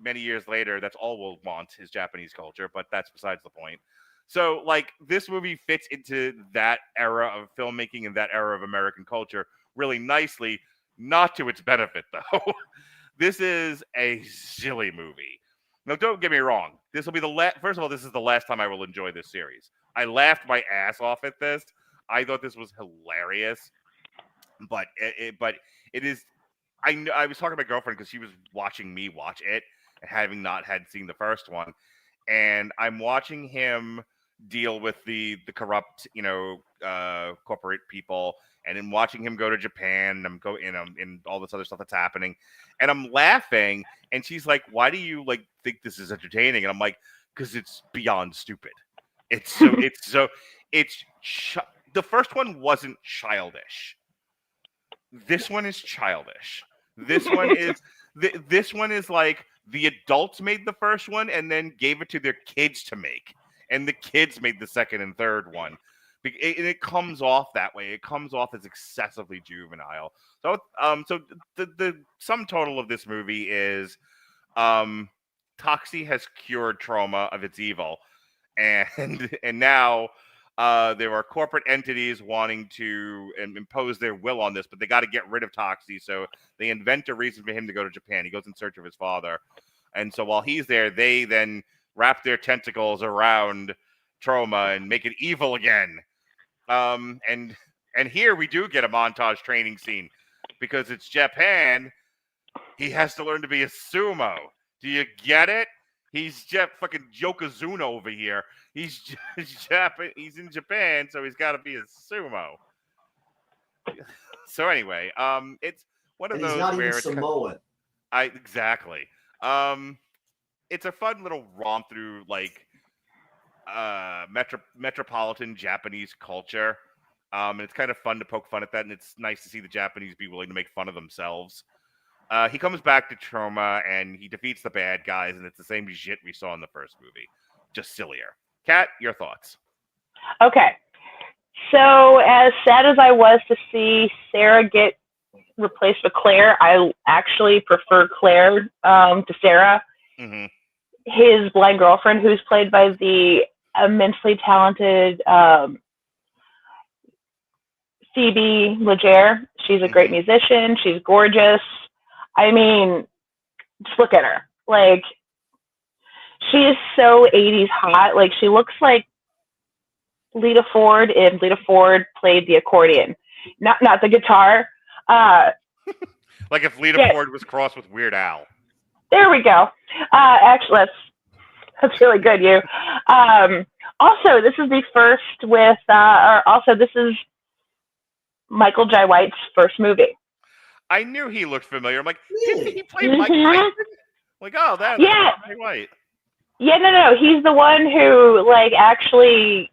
Speaker 3: Many years later, that's all we'll want is Japanese culture, but that's besides the point. So, like, this movie fits into that era of filmmaking and that era of American culture really nicely, not to its benefit, though. This is a silly movie. Now, don't get me wrong. This will be first of all, this is the last time I will enjoy this series. I laughed my ass off at this. I thought this was hilarious, but it is. I was talking to my girlfriend because she was watching me watch it and having not had seen the first one, and I'm watching him deal with the corrupt, corporate people, and then watching him go to Japan and all this other stuff that's happening, and I'm laughing, and she's like, "Why do you think this is entertaining?" And I'm like, "Because it's beyond stupid. The first one wasn't childish. This one is childish. This one is like the adults made the first one and then gave it to their kids to make, and the kids made the second and third one. And it comes off that way. It comes off as excessively juvenile. So, the sum total of this movie is, Toxie has cured Troma of its evil, and now. There are corporate entities wanting to impose their will on this, but they got to get rid of Toxie, so they invent a reason for him to go to Japan. He goes in search of his father, and so while he's there, they then wrap their tentacles around Troma and make it evil again. And here we do get a montage training scene because it's Japan. He has to learn to be a sumo. Do you get it? He's fucking Yokozuna over here. He's in Japan, so he's got to be a sumo. So anyway, it's one of those
Speaker 6: he's not
Speaker 3: where
Speaker 6: even Samoan.
Speaker 3: Exactly. It's a fun little romp through metropolitan Japanese culture. And it's kind of fun to poke fun at that, and it's nice to see the Japanese be willing to make fun of themselves. He comes back to Troma, and he defeats the bad guys, and it's the same shit we saw in the first movie, just sillier. Kat, your thoughts?
Speaker 5: Okay. So, as sad as I was to see Sarah get replaced with Claire, I actually prefer Claire to Sarah. Mm-hmm. His blind girlfriend, who's played by the immensely talented Phoebe Legere. She's a great musician. She's gorgeous. I mean, just look at her. She is so 80s hot. She looks like Lita Ford if Lita Ford played the accordion. Not the guitar.
Speaker 3: Like if Lita Ford was crossed with Weird Al.
Speaker 5: There we go. Actually, that's really good, you. Also, this is the first with, this is Michael Jai White's first movie.
Speaker 3: I knew he looked familiar. I'm like,
Speaker 6: Really?
Speaker 3: didn't he play Mike Tyson? Like, oh, that's Ray White.
Speaker 5: Yeah, no, he's the one who like actually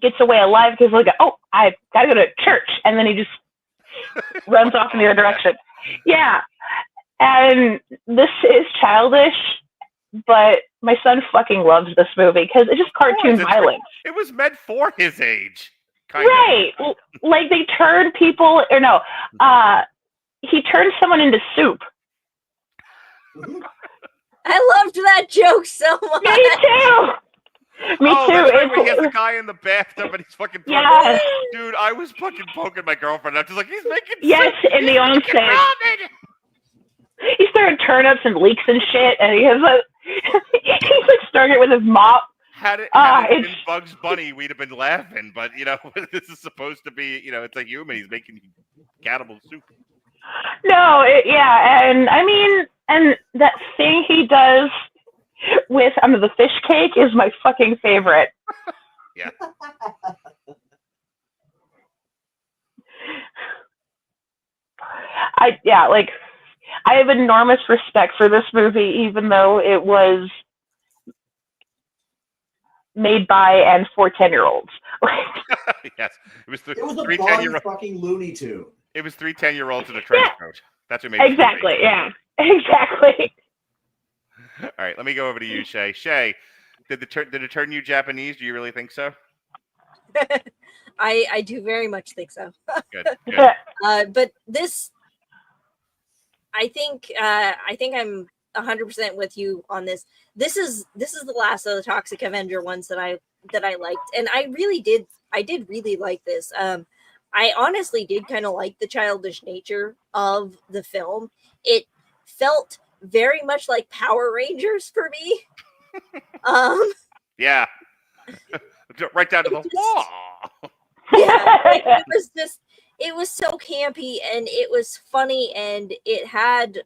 Speaker 5: gets away alive because like, oh, I gotta go to church, and then he just runs off in the other direction. Yeah, and this is childish, but my son fucking loves this movie because it's just cartoon violence.
Speaker 3: It was meant for his age,
Speaker 5: right? Like they turn people, or no, he turns someone into soup.
Speaker 4: I loved that joke so much.
Speaker 5: Me too. Me too.
Speaker 3: That's right, when he has the guy in the bathtub and he's fucking
Speaker 5: yes.
Speaker 3: Dude, I was fucking poking my girlfriend. I'm just like, he's making
Speaker 5: soup. In the onset. He's throwing turnips and leeks and shit, and he has he's like stirring it with his mop.
Speaker 3: Had it been Bugs Bunny, we'd have been laughing. But this is supposed to be, it's a human. He's making cannibal soup.
Speaker 5: No, and I mean, and that thing he does with the fish cake is my fucking favorite.
Speaker 3: Yeah.
Speaker 5: I have enormous respect for this movie, even though it was made by and for 10-year-olds.
Speaker 3: Yes, it was
Speaker 6: a 3-10-year-old fucking Looney Tune.
Speaker 3: It was 3 10-year-olds in a trench coat. That's what made
Speaker 5: it exactly. Yeah, exactly.
Speaker 3: All right, let me go over to you, Shay. Shay, did it turn you Japanese? Do you really think so?
Speaker 4: I do very much think so.
Speaker 3: Good.
Speaker 4: But this, I think I'm 100% with you on this. This is the last of the Toxic Avenger ones that I liked, and I did really like this. I honestly did kind of like the childish nature of the film. It felt very much like Power Rangers for me.
Speaker 3: Yeah. Right down to the wall.
Speaker 4: Yeah, it was so campy and it was funny and it had.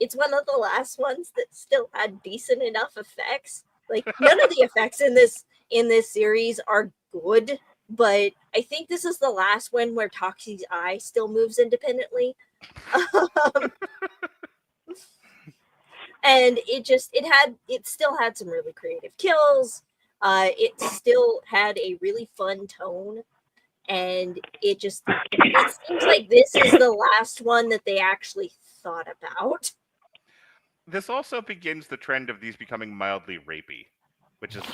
Speaker 4: It's one of the last ones that still had decent enough effects. Like none of the effects in this series are good, but I think this is the last one where Toxie's eye still moves independently. And it still had some really creative kills. It still had a really fun tone, and it seems like this is the last one that they actually thought about.
Speaker 3: This also begins the trend of these becoming mildly rapey, which is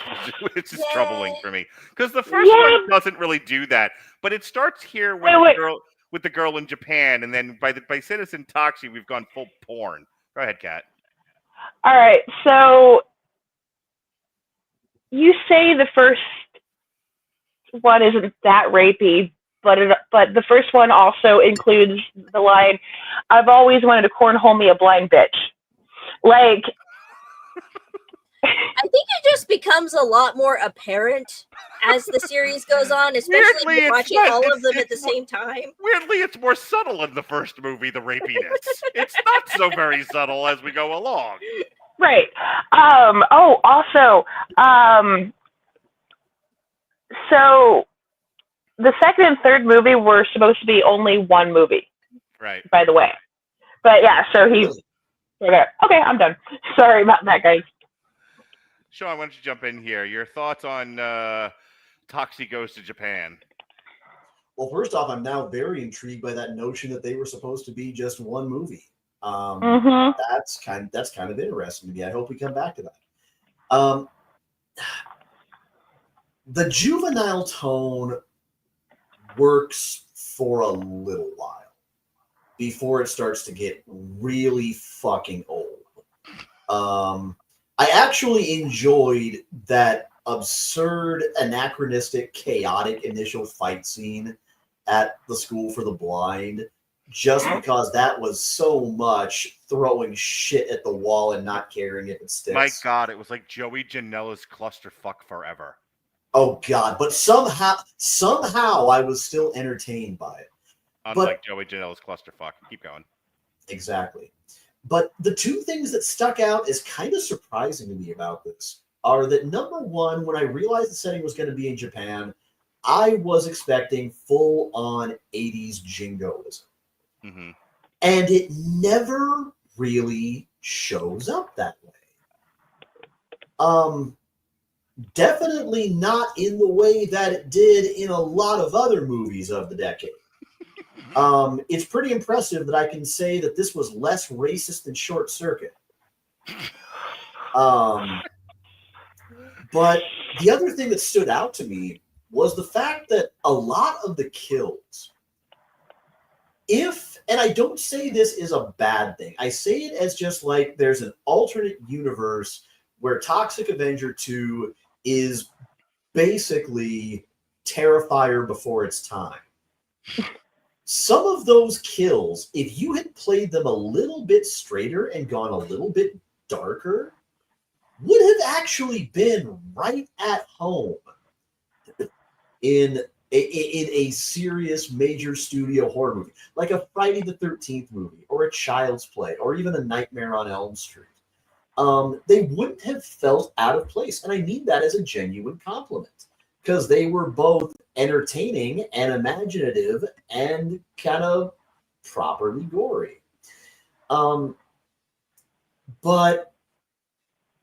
Speaker 3: troubling for me because the first one doesn't really do that, but it starts here with the girl in Japan, and then by Citizen Toxie we've gone full porn. Go ahead, Kat.
Speaker 5: All right, so you say the first one isn't that rapey, but the first one also includes the line, "I've always wanted to cornhole me a blind bitch." Like,
Speaker 4: I think it just becomes a lot more apparent as the series goes on, especially if you're watching all of them at the same time.
Speaker 3: Weirdly, it's more subtle in the first movie, the rapiness. It's not so very subtle as we go along.
Speaker 5: Right. So the second and third movie were supposed to be only one movie.
Speaker 3: Right.
Speaker 5: By the way. But yeah, so he... Okay, I'm done. Sorry about that, guys.
Speaker 3: Sean, why don't you jump in here? Your thoughts on Toxie Goes to Japan?
Speaker 6: Well, first off, I'm now very intrigued by that notion that they were supposed to be just one movie. That's kind of interesting to me. I hope we come back to that. The juvenile tone works for a little while before it starts to get really fucking old. I actually enjoyed that absurd, anachronistic, chaotic initial fight scene at the School for the Blind, just because that was so much throwing shit at the wall and not caring if it sticks.
Speaker 3: My God, it was like Joey Janela's Clusterfuck Forever.
Speaker 6: Oh God, but somehow I was still entertained by it.
Speaker 3: Unlike Joey Janela's Clusterfuck. Keep going.
Speaker 6: Exactly. But the two things that stuck out as kind of surprising to me about this are that, number one, when I realized the setting was going to be in Japan, I was expecting full-on 80s jingoism.
Speaker 3: Mm-hmm.
Speaker 6: And it never really shows up that way. Definitely not in the way that it did in a lot of other movies of the decade. It's pretty impressive that I can say that this was less racist than Short Circuit. But the other thing that stood out to me was the fact that a lot of the kills, and I don't say this is a bad thing, I say it as just like there's an alternate universe where Toxic Avenger 2 is basically Terrifier before its time. Some of those kills, if you had played them a little bit straighter and gone a little bit darker, would have actually been right at home in a serious major studio horror movie, like a Friday the 13th movie, or a Child's Play, or even a Nightmare on Elm Street. They wouldn't have felt out of place. And I mean that as a genuine compliment, because they were both entertaining and imaginative and kind of properly gory. But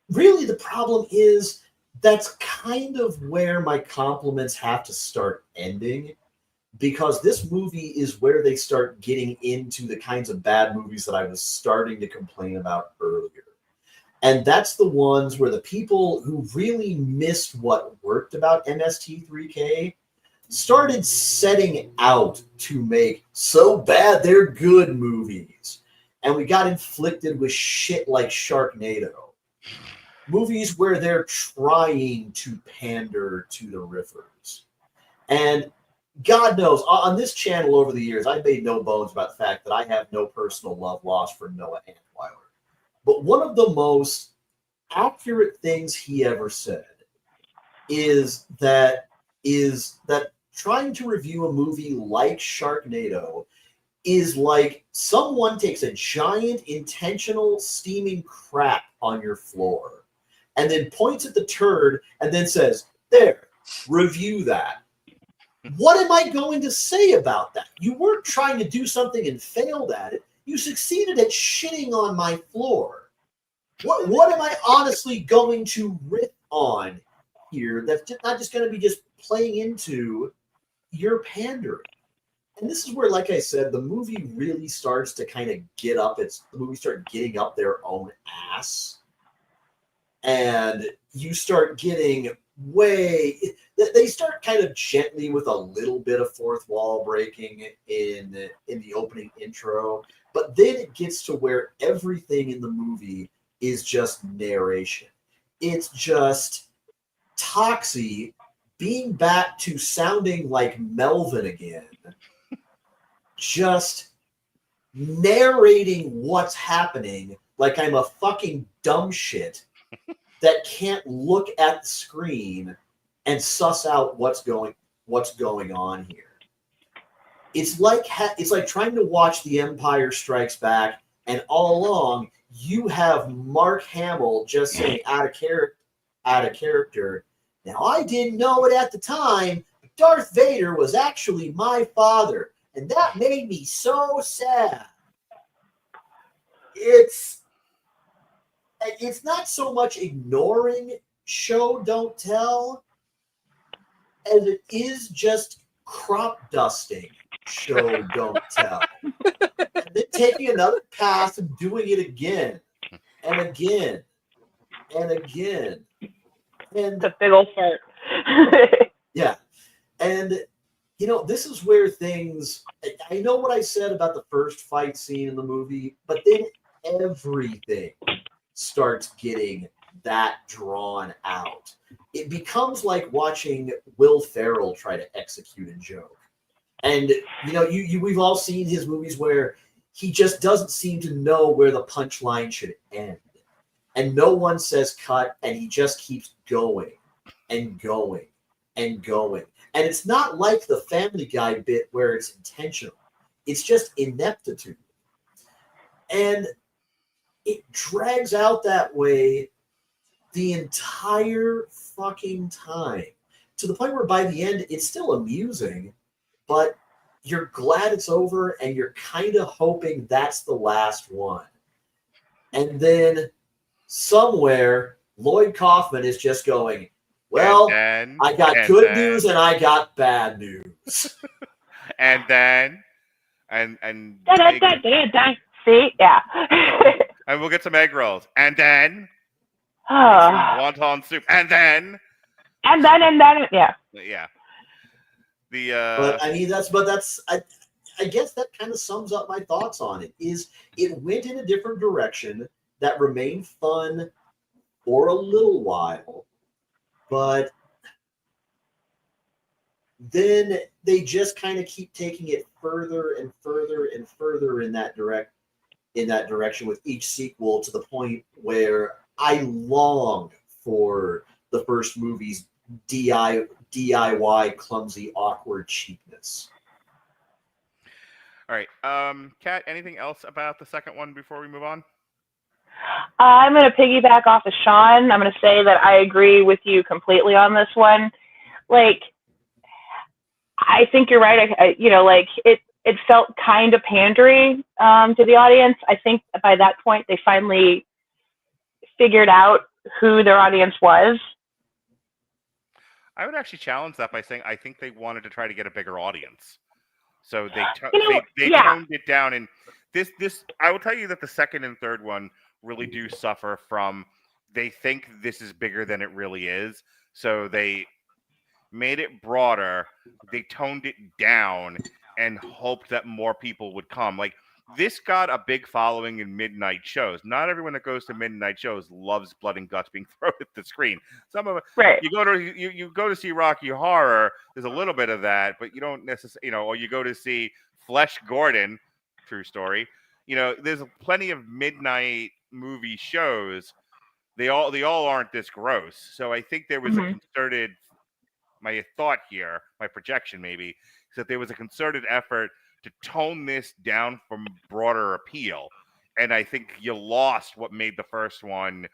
Speaker 6: really the problem is that's kind of where my compliments have to start ending, because this movie is where they start getting into the kinds of bad movies that I was starting to complain about earlier. And that's the ones where the people who really missed what worked about MST3K started setting out to make so bad they're good movies. And we got inflicted with shit like Sharknado. Movies where they're trying to pander to the riffers. And God knows, on this channel over the years, I've made no bones about the fact that I have no personal love lost for Noah Antweiler. But one of the most accurate things he ever said is that trying to review a movie like Sharknado is like someone takes a giant intentional steaming crap on your floor and then points at the turd and then says, "There, review that." What am I going to say about that? You weren't trying to do something and failed at it. You succeeded at shitting on my floor. What am I honestly going to riff on here that's not just going to be just playing into your pandering? And this is where, like I said, the movie really starts to kind of the movie start getting up their own ass. And you start getting they start kind of gently with a little bit of fourth wall breaking in the opening intro. But then it gets to where everything in the movie is just narration. It's just Toxie being back to sounding like Melvin again, just narrating what's happening like I'm a fucking dumb shit that can't look at the screen and suss out what's going on here. It's like trying to watch The Empire Strikes Back, and all along you have Mark Hamill just saying out of character. Now, I didn't know it at the time, but Darth Vader was actually my father, and that made me so sad. It's not so much ignoring show don't tell as it is just crop dusting show don't tell. And then taking another pass and doing it again and again and again. And
Speaker 5: It's a big old fart.
Speaker 6: yeah. And this is where I know what I said about the first fight scene in the movie, but then everything starts getting that drawn out. It becomes like watching Will Ferrell try to execute a joke. And we've all seen his movies where he just doesn't seem to know where the punchline should end. And no one says cut, and he just keeps going and going and going. And it's not like the Family Guy bit where it's intentional. It's just ineptitude. And it drags out that way the entire fucking time. to the point where by the end it's still amusing, but you're glad it's over and you're kind of hoping that's the last one. And then somewhere Lloyd Kaufman is just going, well, I got good news and I got bad news.
Speaker 3: and then
Speaker 5: see, yeah.
Speaker 3: and we'll get some egg rolls, and then some wonton soup, and then
Speaker 5: yeah.
Speaker 3: The
Speaker 6: I guess that kind of sums up my thoughts on it. Is it went in a different direction that remained fun for a little while, but then they just kind of keep taking it further and further and further in that direction with each sequel, to the point where I long for the first movie's DIY clumsy, awkward cheapness.
Speaker 3: All right, Kat, anything else about the second one before we move on?
Speaker 5: I'm going to piggyback off of Sean. I'm going to say that I agree with you completely on this one. Like, I think you're right. It felt kind of pandery to the audience. I think by that point they finally figured out who their audience was.
Speaker 3: I would actually challenge that by saying I think they wanted to try to get a bigger audience, so they toned it down. And this I will tell you that the second and third one really do suffer from, they think this is bigger than it really is, so they made it broader, they toned it down, and hoped that more people would come. Like, this got a big following in midnight shows. Not everyone that goes to midnight shows loves blood and guts being thrown at the screen. Some of it,
Speaker 5: right.
Speaker 3: You go to see Rocky Horror. There's a little bit of that, but you don't necessarily, or you go to see Flesh Gordon, true story. There's plenty of midnight movie shows. They all aren't this gross. So I think there was a concerted. My thought here, my projection maybe, is that there was a concerted effort to tone this down for broader appeal. And I think you lost what made the first one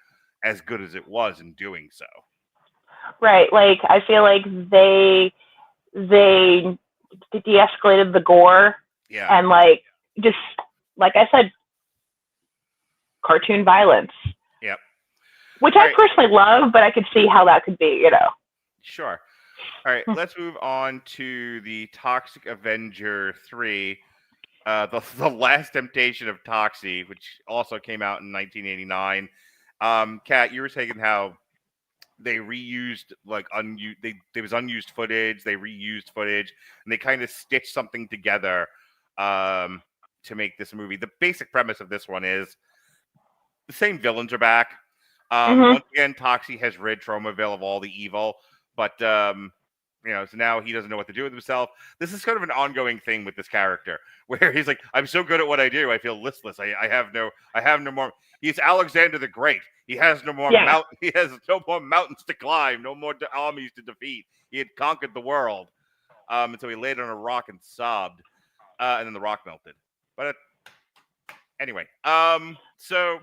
Speaker 3: as good as it was in doing so.
Speaker 5: Right. Like, I feel like they de-escalated the gore.
Speaker 3: Yeah.
Speaker 5: And, just, like I said, cartoon violence.
Speaker 3: Yep.
Speaker 5: Which I personally love, but I could see how that could be,
Speaker 3: Sure. All right, let's move on to the Toxic Avenger 3, the Last Temptation of Toxie, which also came out in 1989. Kat, you were saying how they reused there was unused footage, they reused footage, and they kind of stitched something together to make this movie. The basic premise of this one is the same villains are back. Once again, Toxie has rid Tromaville of all the evil, but so now he doesn't know what to do with himself. This is kind of an ongoing thing with this character, where he's like, I'm so good at what I do, I feel listless. I have no more. He's Alexander the Great. He has no more He has no more mountains to climb, no more armies to defeat. He had conquered the world, and so he laid on a rock and sobbed, and then the rock melted. But anyway, so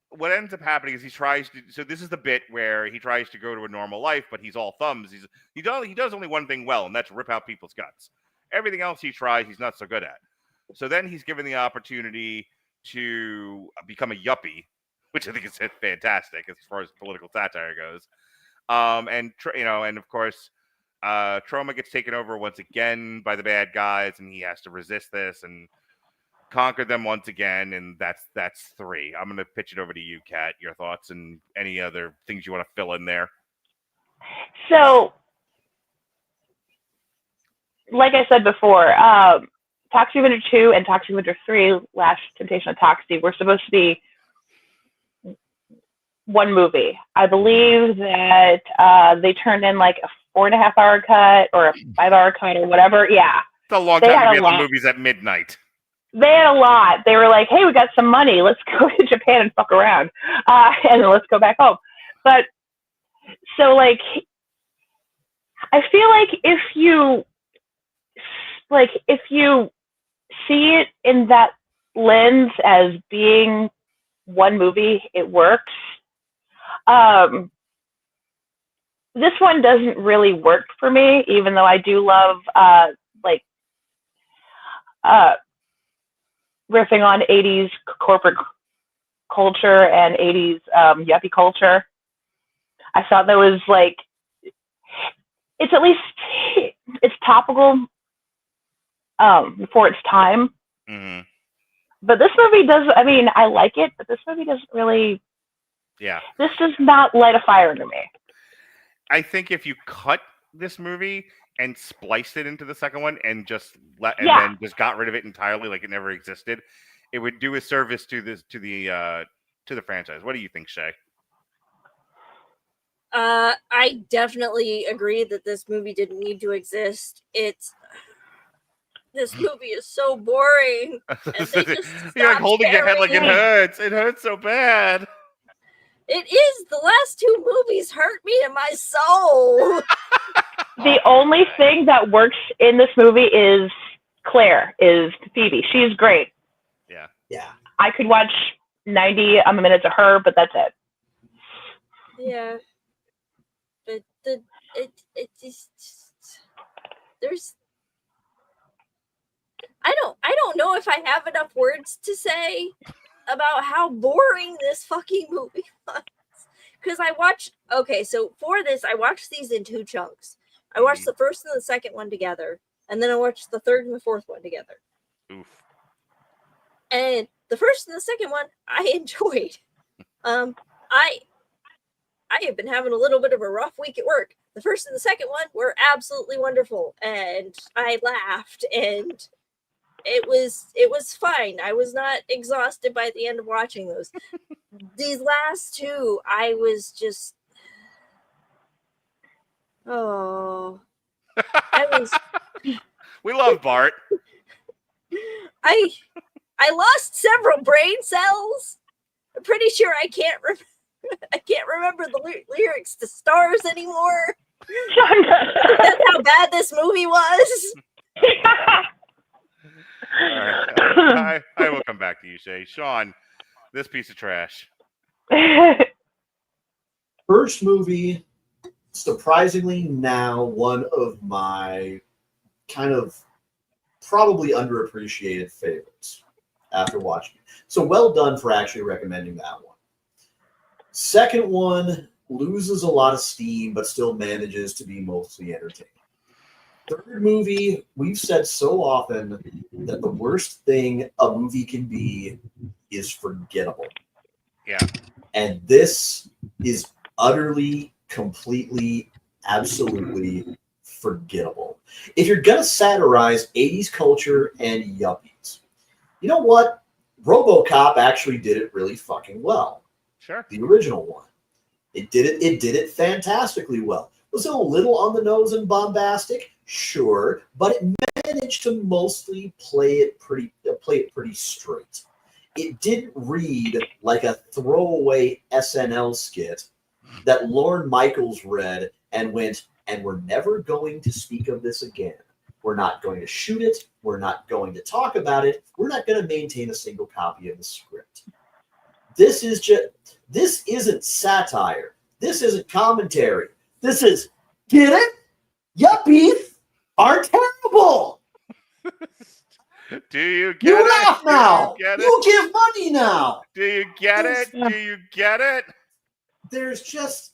Speaker 3: what ends up happening is he tries to. So this is the bit where he tries to go to a normal life, but he's all thumbs. He does only one thing well, and that's rip out people's guts. Everything else he tries, he's not so good at. So then he's given the opportunity to become a yuppie, which I think is fantastic as far as political satire goes. And of course, Troma gets taken over once again by the bad guys, and he has to resist this and conquer them once again, and that's 3. I'm going to pitch it over to you, Kat. Your thoughts and any other things you want to fill in there.
Speaker 5: So, like I said before, Toxic Avenger 2 and Toxic Avenger 3, Last Temptation of Toxie, were supposed to be one movie. I believe that they turned in like a 4.5-hour cut or a 5-hour cut or whatever. Yeah.
Speaker 3: It's a long time to be at the movies at midnight.
Speaker 5: They had a lot. They were like, hey, we got some money. Let's go to Japan and fuck around. And then let's go back home. But so, I feel like if you see it in that lens as being one movie, it works. this one doesn't really work for me, even though I do love riffing on 80s corporate culture and 80s yuppie culture. I thought that was like, it's at least, it's topical for its time.
Speaker 3: Mm-hmm.
Speaker 5: But this movie does, I mean, I like it, but this movie doesn't really, this does not light a fire under me.
Speaker 3: I think if you cut this movie and spliced it into the second one and just then just got rid of it entirely, like it never existed, it would do a service to the franchise. What do you think, Shay?
Speaker 4: I definitely agree that this movie didn't need to exist. This movie is so boring.
Speaker 3: You're like holding your head like it hurts. It hurts so bad.
Speaker 4: It is. The last two movies hurt me in my soul.
Speaker 5: The only thing that works in this movie is Claire, is Phoebe. She's great.
Speaker 3: Yeah.
Speaker 6: Yeah.
Speaker 5: I could watch 90 minutes of her, but that's it.
Speaker 4: Yeah. But it just there's I don't know if I have enough words to say about how boring this fucking movie was. Because so for this, I watched these in two chunks. I watched the first and the second one together, and then I watched the third and the fourth one together.
Speaker 3: Oof.
Speaker 4: And the first and the second one, I enjoyed. I have been having a little bit of a rough week at work. The first and the second one were absolutely wonderful, and I laughed, and it was fine. I was not exhausted by the end of watching those. These last two, I was just,
Speaker 3: We love Bart.
Speaker 4: I lost several brain cells. I'm pretty sure I can't remember the lyrics to Stars anymore. That's how bad this movie was.
Speaker 3: All right. I will come back to you, Shay. Sean, this piece of trash.
Speaker 6: First movie, surprisingly now one of my kind of probably underappreciated favorites after watching it. So well done for actually recommending that one. Second one loses a lot of steam, but still manages to be mostly entertaining. Third movie, we've said so often that the worst thing a movie can be is forgettable.
Speaker 3: Yeah.
Speaker 6: And this is utterly, completely, absolutely forgettable. If you're going to satirize 80s culture and yuppies, you know what? RoboCop actually did it really fucking well.
Speaker 3: Sure.
Speaker 6: The original one. It did it fantastically well. Was it a little on the nose and bombastic? Sure, but it managed to mostly play it pretty straight. It didn't read like a throwaway SNL skit that Lorne Michaels read and went, and we're never going to speak of this again. We're not going to shoot it. We're not going to talk about it. We're not going to maintain a single copy of the script. This isn't satire. This isn't commentary. This is, get it? Yuppies are terrible.
Speaker 3: Do you get
Speaker 6: You
Speaker 3: it?
Speaker 6: laugh now.
Speaker 3: You
Speaker 6: You give money now.
Speaker 3: Do you get it? Do you get it?
Speaker 6: There's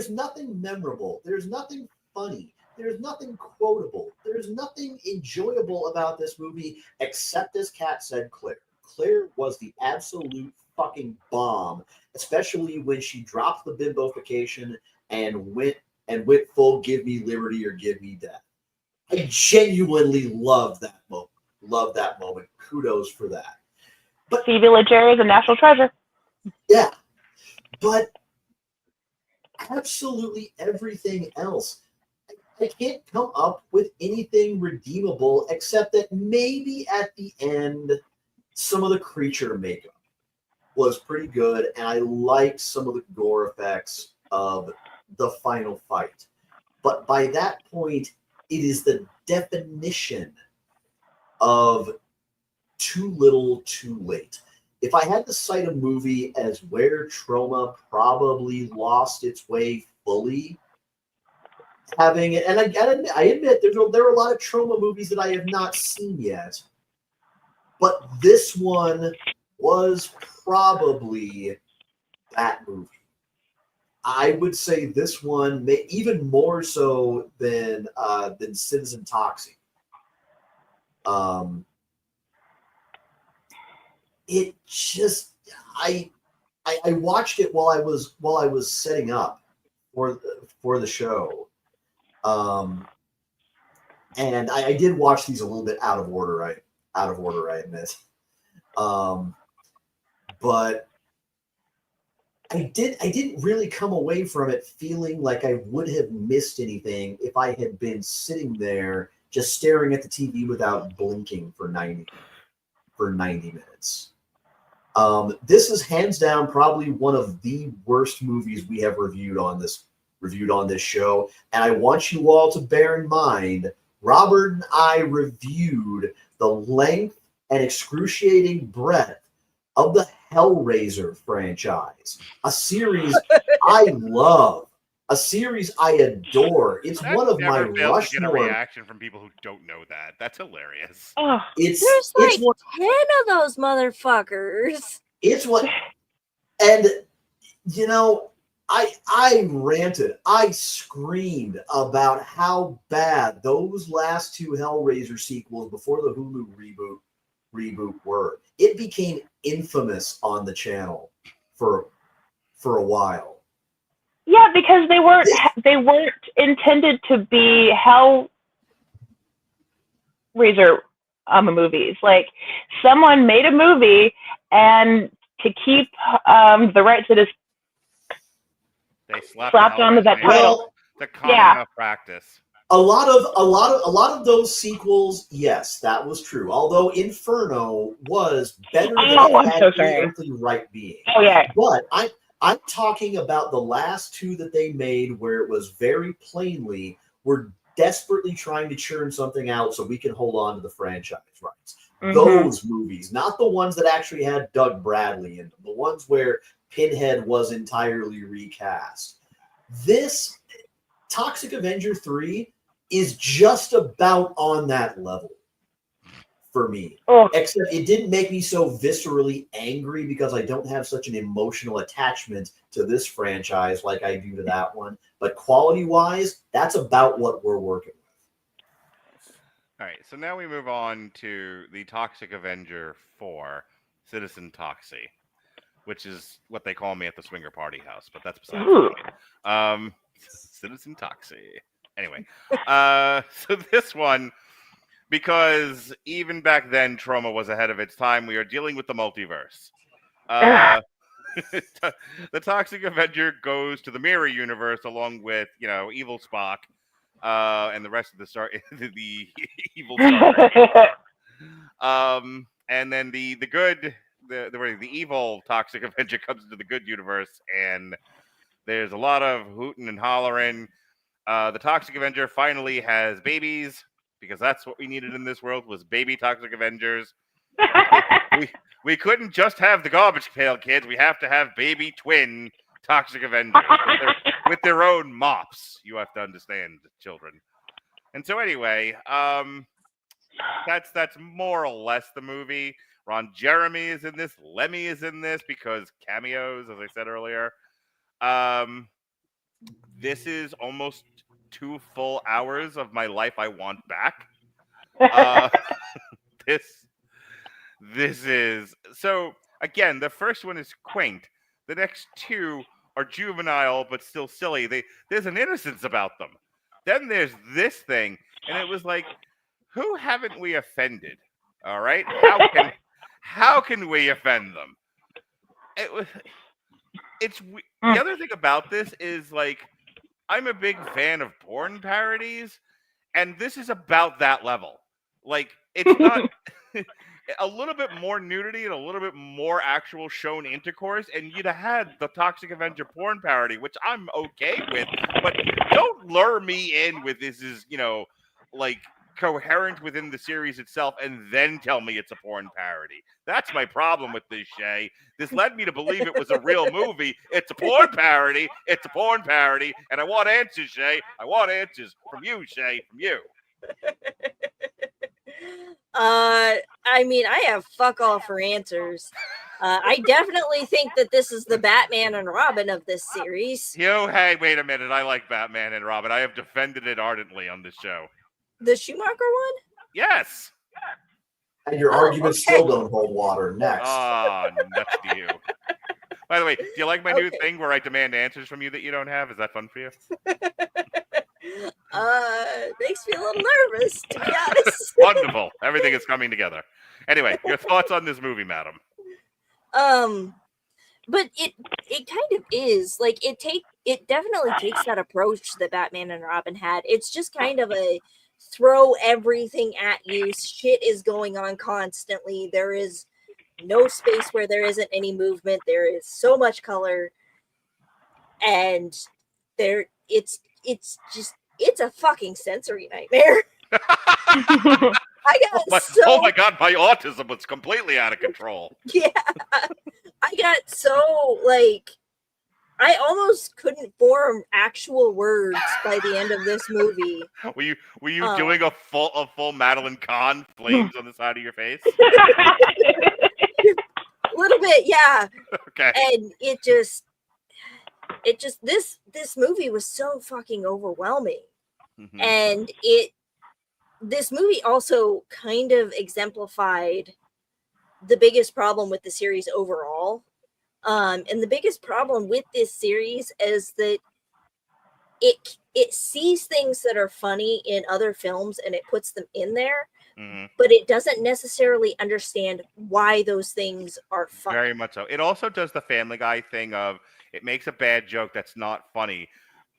Speaker 6: nothing memorable. There's nothing funny. There's nothing quotable. There's nothing enjoyable about this movie except, as Kat said, Claire. Claire was the absolute fucking bomb, especially when she dropped the bimbofication and went full give me liberty or give me death. I genuinely love that moment. Love that moment. Kudos for that. But
Speaker 5: Phoebe Legere is a national treasure.
Speaker 6: Yeah. But absolutely everything else, I can't come up with anything redeemable except that maybe at the end, some of the creature makeup was pretty good, and I liked some of the gore effects of the final fight. But by that point, it is the definition of too little, too late. If I had to cite a movie as where Troma probably lost its way bully having it. And I admit there are a lot of Troma movies that I have not seen yet, but this one was probably that movie. I would say this one may even more so than Citizen Toxie. It just I watched it while I was setting up for the show, and I did watch these a little bit out of order. I admit, but I didn't really come away from it feeling like I would have missed anything if I had been sitting there just staring at the TV without blinking for 90 minutes. This is hands down probably one of the worst movies we have reviewed on this show, and I want you all to bear in mind, Robert and I reviewed the length and excruciating breadth of the Hellraiser franchise, a series I love, a series I adore. It's
Speaker 3: That
Speaker 6: one of my
Speaker 3: never fails to get a
Speaker 6: Rushmore.
Speaker 3: reaction from people who don't know that. That's hilarious.
Speaker 5: Oh,
Speaker 6: There's
Speaker 4: There's like 10 of those motherfuckers.
Speaker 6: It's what, and you know, I ranted, I screamed about how bad those last two Hellraiser sequels before the Hulu reboot were. It became infamous on the channel for a while.
Speaker 5: yeah, because they weren't intended to be Hellraiser movies. Like, someone made a movie, and to keep the rights to this,
Speaker 3: They
Speaker 5: slapped onto that title.
Speaker 6: Well,
Speaker 3: The common
Speaker 5: Yeah.
Speaker 3: enough practice.
Speaker 6: a lot of those sequels, yes, that was true. Although Inferno was better than
Speaker 5: Oh, I'm
Speaker 6: it had
Speaker 5: so
Speaker 6: any
Speaker 5: sorry.
Speaker 6: earthly right being.
Speaker 5: Oh yeah,
Speaker 6: But I'm talking about the last two that they made where it was very plainly we're desperately trying to churn something out so we can hold on to the franchise rights.
Speaker 5: Mhm.
Speaker 6: Those movies, not the ones that actually had Doug Bradley in them, the ones where Pinhead was entirely recast. This Toxic Avenger 3 is just about on that level for me.
Speaker 5: Oh.
Speaker 6: Except it didn't make me so viscerally angry because I don't have such an emotional attachment to this franchise like I do to that one. But quality-wise, that's about what we're working with.
Speaker 3: All right, so now we move on to the Toxic Avenger 4, Citizen Toxie, which is what they call me at the swinger party house, but that's besides the point. Citizen Toxie. Anyway, so this one, because even back then Troma was ahead of its time, we are dealing with the multiverse. The Toxic Avenger goes to the Mirror Universe along with, Evil Spock, and the rest of the evil Star. And then the evil Toxic Avenger comes into the good universe, and there's a lot of hooting and hollering. The Toxic Avenger finally has babies, because that's what we needed in this world, was baby Toxic Avengers. We couldn't just have the garbage pail kids. We have to have baby twin Toxic Avengers with their own mops. You have to understand, children. And so anyway, that's more or less the movie. Ron Jeremy is in this. Lemmy is in this because cameos, as I said earlier. This is almost 2 full hours of my life I want back. This is so. Again, the first one is quaint. The next two are juvenile but still silly. There's an innocence about them. Then there's this thing, and it was like, who haven't we offended? All right, how can we offend them? The other thing about this is, like, I'm a big fan of porn parodies, and this is about that level. Like, it's not a little bit more nudity and a little bit more actual shown intercourse, and you'd have had the Toxic Avenger porn parody, which I'm okay with, but don't lure me in with this is, like, coherent within the series itself and then tell me it's a porn parody. That's my problem with this, Shay. This led me to believe it was a real movie. It's a porn parody. It's a porn parody. And I want answers, Shay. I want answers from you, Shay. From you.
Speaker 4: I mean, I have fuck all for answers. I definitely think that this is the Batman and Robin of this series.
Speaker 3: Hey, wait a minute. I like Batman and Robin. I have defended it ardently on this show.
Speaker 4: The Schumacher one?
Speaker 3: Yes.
Speaker 6: And your arguments still don't hold water. Next.
Speaker 3: Nuts to you. By the way, do you like my new thing where I demand answers from you that you don't have? Is that fun for you?
Speaker 4: Makes me a little nervous, to be honest.
Speaker 3: Wonderful. Everything is coming together. Anyway, your thoughts on this movie, madam?
Speaker 4: But it kind of is like it definitely takes that approach that Batman and Robin had. It's just kind of a throw everything at you. Shit is going on constantly. There is no space where there isn't any movement. There is so much color, and it's a fucking sensory nightmare. Oh
Speaker 3: my god, my autism was completely out of control.
Speaker 4: Yeah. I got so I almost couldn't form actual words by the end of this movie.
Speaker 3: Were you doing a full Madeline Kahn flames on the side of your face?
Speaker 4: A little bit, yeah.
Speaker 3: Okay.
Speaker 4: And it just this movie was so fucking overwhelming. Mm-hmm. And this movie also kind of exemplified the biggest problem with the series overall. And the biggest problem with this series is that it sees things that are funny in other films and it puts them in there, but it doesn't necessarily understand why those things are funny.
Speaker 3: Very much so. It also does the Family Guy thing of it makes a bad joke that's not funny,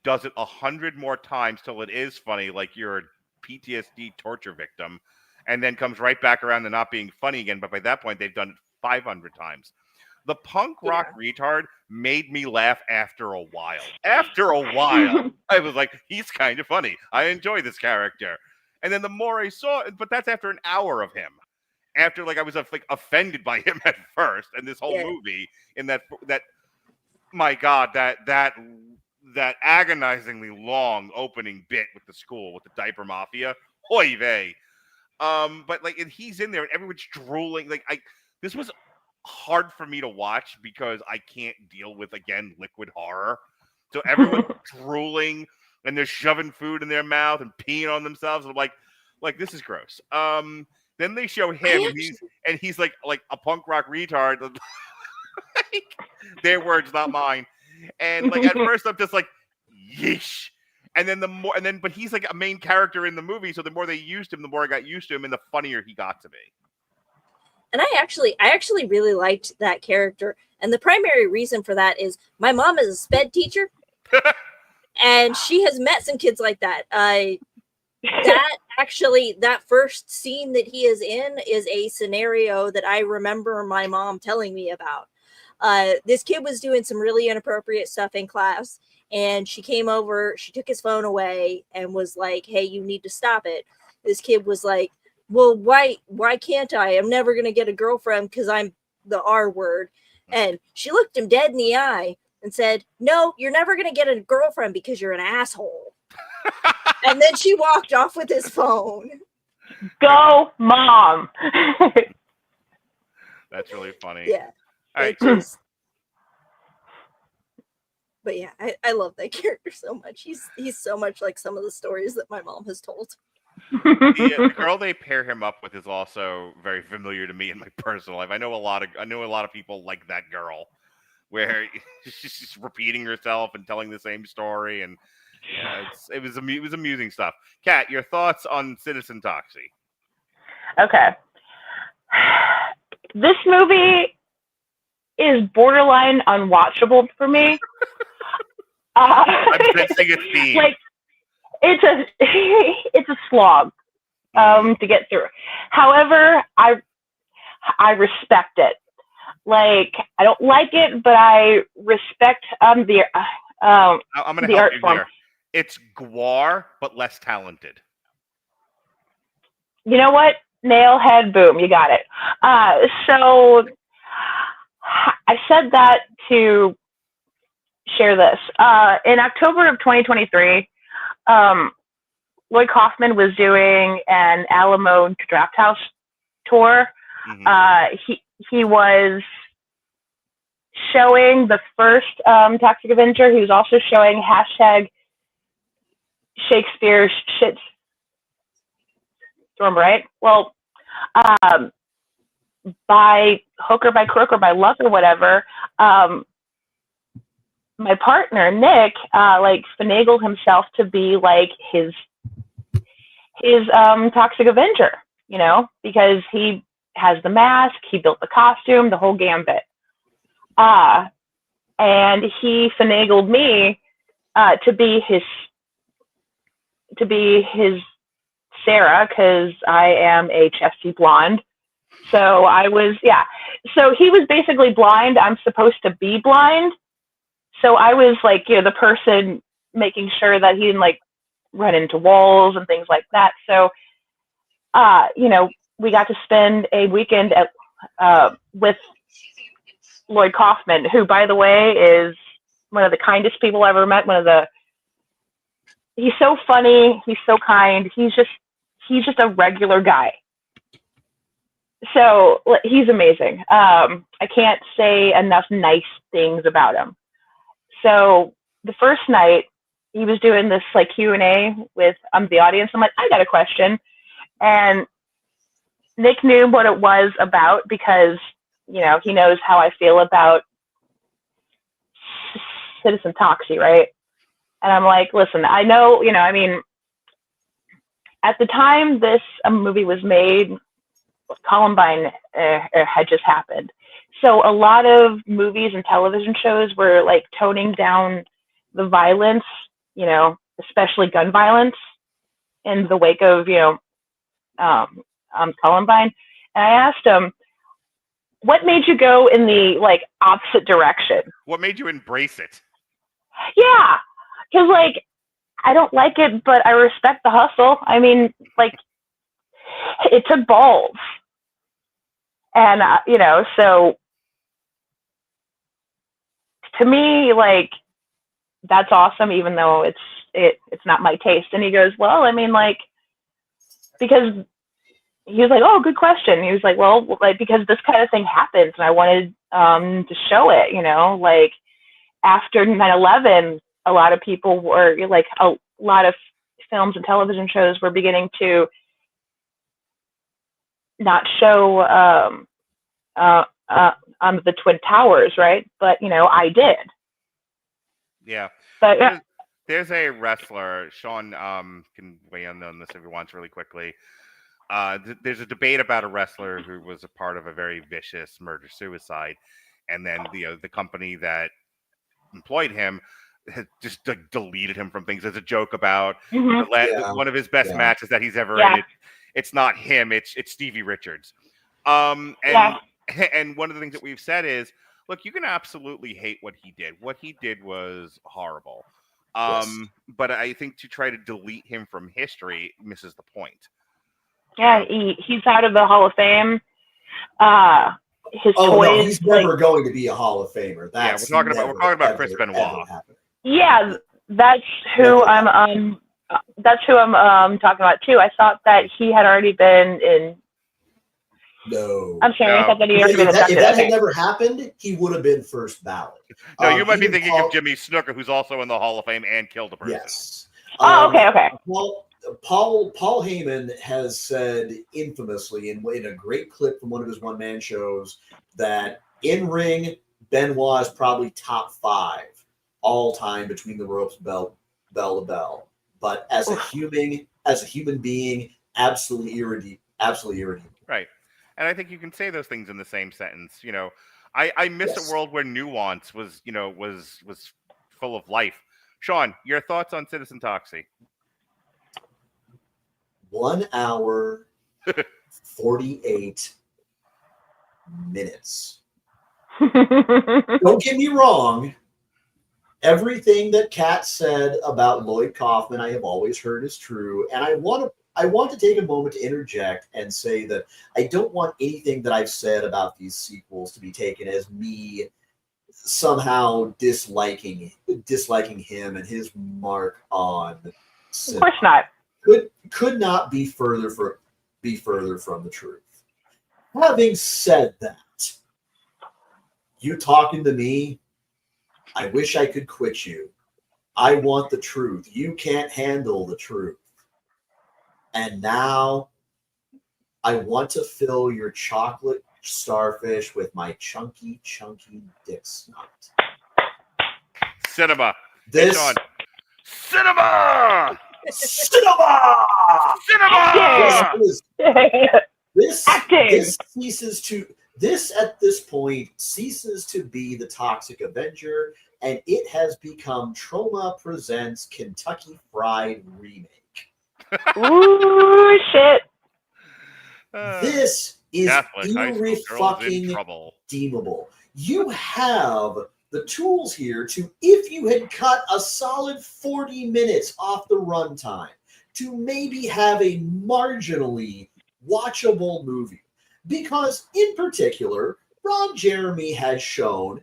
Speaker 3: does it 100 more times till it is funny, like you're a PTSD torture victim, and then comes right back around to not being funny again. But by that point, they've done it 500 times. The punk rock retard made me laugh after a while. After a while, I was like, he's kind of funny. I enjoy this character. And then the more I saw it, but that's after an hour of him. After I was offended by him at first, and this whole movie in that my God, that agonizingly long opening bit with the school with the diaper mafia. Oy vey. But and he's in there and everyone's drooling. This was hard for me to watch because I can't deal with, again, liquid horror. So everyone's drooling and they're shoving food in their mouth and peeing on themselves. I'm like this is gross. Then they show him and he's like a punk rock retard. Their words, not mine. And at first I'm just like, yeesh. And then but he's like a main character in the movie, so the more they used him, the more I got used to him, and the funnier he got to be.
Speaker 4: And I actually really liked that character. And the primary reason for that is my mom is a sped teacher. And she has met some kids like that. That first scene that he is in is a scenario that I remember my mom telling me about. This kid was doing some really inappropriate stuff in class, and she came over, she took his phone away and was like, hey, you need to stop it. This kid was like, well, why can't I? I'm never going to get a girlfriend because I'm the R word. And she looked him dead in the eye and said, no, you're never going to get a girlfriend because you're an asshole. And then she walked off with his phone.
Speaker 5: Go, Mom.
Speaker 3: That's really funny.
Speaker 4: Yeah.
Speaker 3: All right.
Speaker 4: But yeah, I love that character so much. He's so much like some of the stories that my mom has told.
Speaker 3: The girl they pair him up with is also very familiar to me in my personal life. I know a lot of people like that girl, where she's just repeating herself and telling the same story, and it was amusing stuff. Kat, your thoughts on Citizen Toxie?
Speaker 5: Okay, this movie is borderline unwatchable for me.
Speaker 3: I'm sensing a theme.
Speaker 5: It's a slog to get through. However, I respect it. I don't like it, but I respect
Speaker 3: I'm going to help
Speaker 5: art
Speaker 3: you
Speaker 5: form.
Speaker 3: there. It's gore, but less talented.
Speaker 5: You know what? Nail, head, boom, you got it. So I said that to share this. In October of 2023, Lloyd Kaufman was doing an Alamo Draft House tour. He was showing the first Toxic Avenger. He was also showing #Shakespeare shitstorm, right? Well, by hook or by crook or by luck or whatever, my partner Nick like finagled himself to be like his Toxic Avenger, you know, because he has the mask, he built the costume, the whole gambit. And he finagled me to be his Sarah, because I am a chesty blonde. So I was, yeah. So he was basically blind. I'm supposed to be blind. So I was like, you know, the person making sure that he didn't like run into walls and things like that. So, you know, we got to spend a weekend with Lloyd Kaufman, who, by the way, is one of the kindest people I've ever met. He's so funny. He's so kind. He's just a regular guy. So he's amazing. I can't say enough nice things about him. So the first night he was doing this like Q&A with the audience. I'm like, I got a question. And Nick knew what it was about because, you know, he knows how I feel about Citizen Toxie, right? And I'm like, listen, I know, you know, I mean, at the time this movie was made, Columbine had just happened. So a lot of movies and television shows were like toning down the violence, you know, especially gun violence in the wake of, you know, Columbine. And I asked him, what made you go in the like opposite direction?
Speaker 3: What made you embrace it?
Speaker 5: Yeah, because like I don't like it, but I respect the hustle. I mean, like it took balls, and you know, so to me, like that's awesome, even though it's not my taste. And he goes, well, I mean, like because he was like, oh, good question. He was like, well, like because this kind of thing happens, and I wanted to show it, you know, like after 9/11, a lot of people were like, a lot of films and television shows were beginning to not show the Twin Towers, right? But, you know, I did.
Speaker 3: Yeah.
Speaker 5: But yeah.
Speaker 3: There's a wrestler, Sean can weigh in on this if he wants really quickly. There's a debate about a wrestler who was a part of a very vicious murder-suicide, and then the company that employed him had just deleted him from things as a joke about one of his best matches that he's ever in. It's not him, it's Stevie Richards. And one of the things that we've said is, look, you can absolutely hate what he did. What he did was horrible. But I think to try to delete him from history misses the point.
Speaker 5: Yeah, he's out of the Hall of Fame.
Speaker 6: No, he's never going to be a Hall of Famer. That's
Speaker 3: we're talking about Chris Benoit.
Speaker 5: Yeah, that's who I'm talking about too. I thought that he had already been in.
Speaker 6: No,
Speaker 5: I'm sorry. I thought that he had already been inducted.
Speaker 6: If that had never happened, he would have been first ballot.
Speaker 3: No, you might be thinking of Jimmy Snuka, who's also in the Hall of Fame and killed a person.
Speaker 6: Yes.
Speaker 5: Okay.
Speaker 6: Well, Paul Heyman has said infamously in a great clip from one of his one-man shows that in ring, Benoit is probably top 5 all time between the ropes, bell to bell. But as a human being, absolutely irredeemable.
Speaker 3: Right. And I think you can say those things in the same sentence. You know, I miss a world where nuance was full of life. Sean, your thoughts on Citizen Toxie?
Speaker 6: 1 hour, 48 minutes. Don't get me wrong. Everything that Kat said about Lloyd Kaufman, I have always heard is true. And I want I want to take a moment to interject and say that I don't want anything that I've said about these sequels to be taken as me somehow disliking him and his mark on cinema.
Speaker 5: Of course not.
Speaker 6: Could not be further from the truth. Having said that, you talking to me, I wish I could quit you. I want the truth. You can't handle the truth. And now I want to fill your chocolate starfish with my chunky dick snot.
Speaker 3: Cinema.
Speaker 6: This
Speaker 3: It's on. Cinema.
Speaker 6: cinema.
Speaker 3: Cinema.
Speaker 6: This
Speaker 5: Acting.
Speaker 6: This at this point ceases to be the Toxic Avenger, and it has become Troma Presents Kentucky Fried Remake.
Speaker 5: Ooh, shit.
Speaker 6: This is
Speaker 3: Catholic high school girls in
Speaker 6: fucking
Speaker 3: trouble.
Speaker 6: deemable. You have the tools here to, if you had cut a solid 40 minutes off the runtime, to maybe have a marginally watchable movie. Because, in particular, Ron Jeremy has shown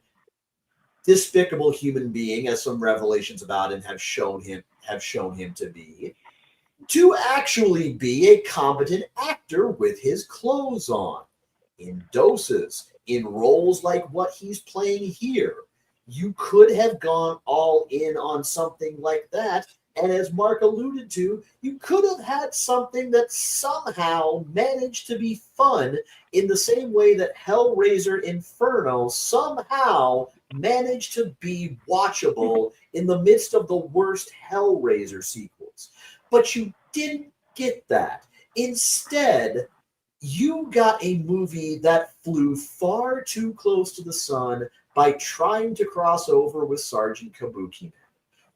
Speaker 6: despicable human being, as some revelations about him have shown him to be, to actually be a competent actor with his clothes on, in doses, in roles like what he's playing here. You could have gone all in on something like that, and as Mark alluded to, you could have had something that somehow managed to be fun in the same way that Hellraiser Inferno somehow managed to be watchable in the midst of the worst Hellraiser sequels. But you didn't get that. Instead, you got a movie that flew far too close to the sun by trying to cross over with Sergeant Kabuki Man,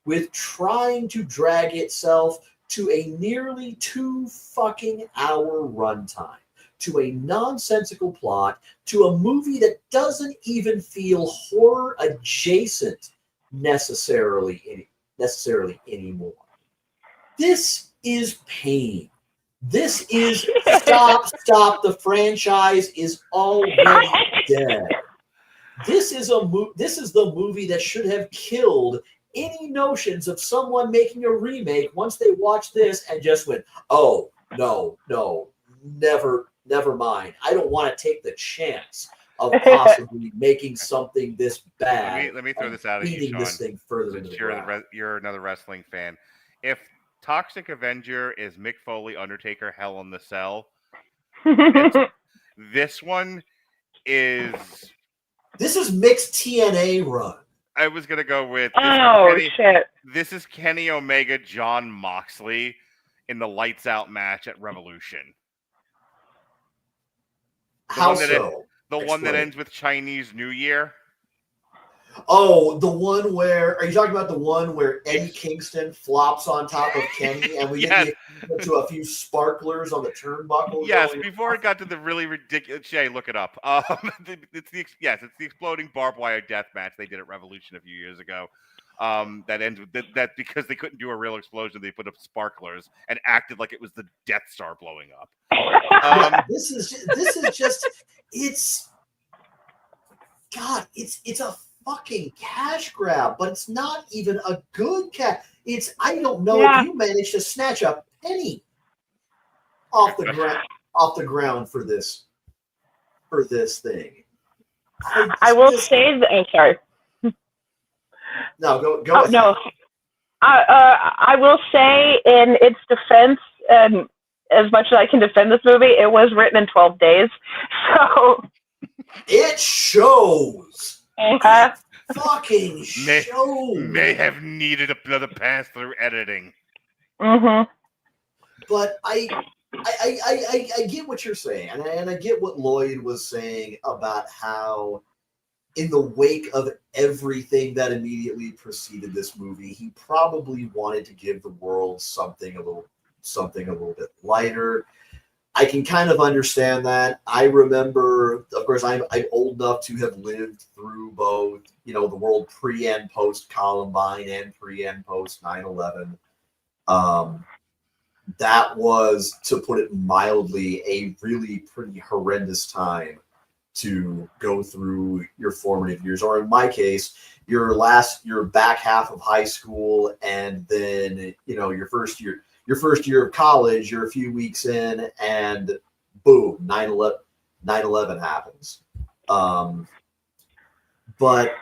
Speaker 6: with trying to drag itself to a nearly 2 fucking hour runtime, to a nonsensical plot, to a movie that doesn't even feel horror adjacent necessarily anymore. This is pain. This is stop. The franchise is already dead. This is the movie that should have killed any notions of someone making a remake once they watched this and just went, oh, no, never mind. I don't want to take the chance of possibly making something this bad.
Speaker 3: Let me throw this out at you,
Speaker 6: beating
Speaker 3: Sean.
Speaker 6: this thing further into the ground.
Speaker 3: You're another wrestling fan. If Toxic Avenger is Mick Foley, Undertaker, Hell in the Cell, this one is...
Speaker 6: This is mixed TNA run.
Speaker 3: I was going to go with...
Speaker 5: Shit.
Speaker 3: This is Kenny Omega, John Moxley in the Lights Out match at Revolution.
Speaker 6: How so?
Speaker 3: The one that ends with Chinese New Year.
Speaker 6: Oh, the one where... Are you talking about the one where Eddie Kingston flops on top of Kenny and we get to a few sparklers on the turnbuckle?
Speaker 3: Yes, before it got to the really ridiculous... Shay, look it up. It's the exploding barbed wire death match they did at Revolution a few years ago. That ends with that because they couldn't do a real explosion, they put up sparklers and acted like it was the Death Star blowing up.
Speaker 6: This is just it's a fucking cash grab, but it's not even a good cash. I don't know if you managed to snatch a penny off the ground for this thing.
Speaker 5: I will say that. I'm sorry.
Speaker 6: No, go.
Speaker 5: Oh, no. I will say, in its defense, and as much as I can defend this movie, it was written in 12 days. So
Speaker 6: it shows. It fucking shows.
Speaker 3: May have needed another pass through editing.
Speaker 5: Mm-hmm.
Speaker 6: But I get what you're saying, and I get what Lloyd was saying about how, in the wake of everything that immediately preceded this movie, he probably wanted to give the world something a little bit lighter. I can kind of understand that. I remember, of course, I'm old enough to have lived through both, the world pre and post Columbine and pre and post 9/11. that was, to put it mildly, a really pretty horrendous time to go through your formative years, or in my case, your back half of high school, and then your first year of college. You're a few weeks in, and boom, 9/11 happens. But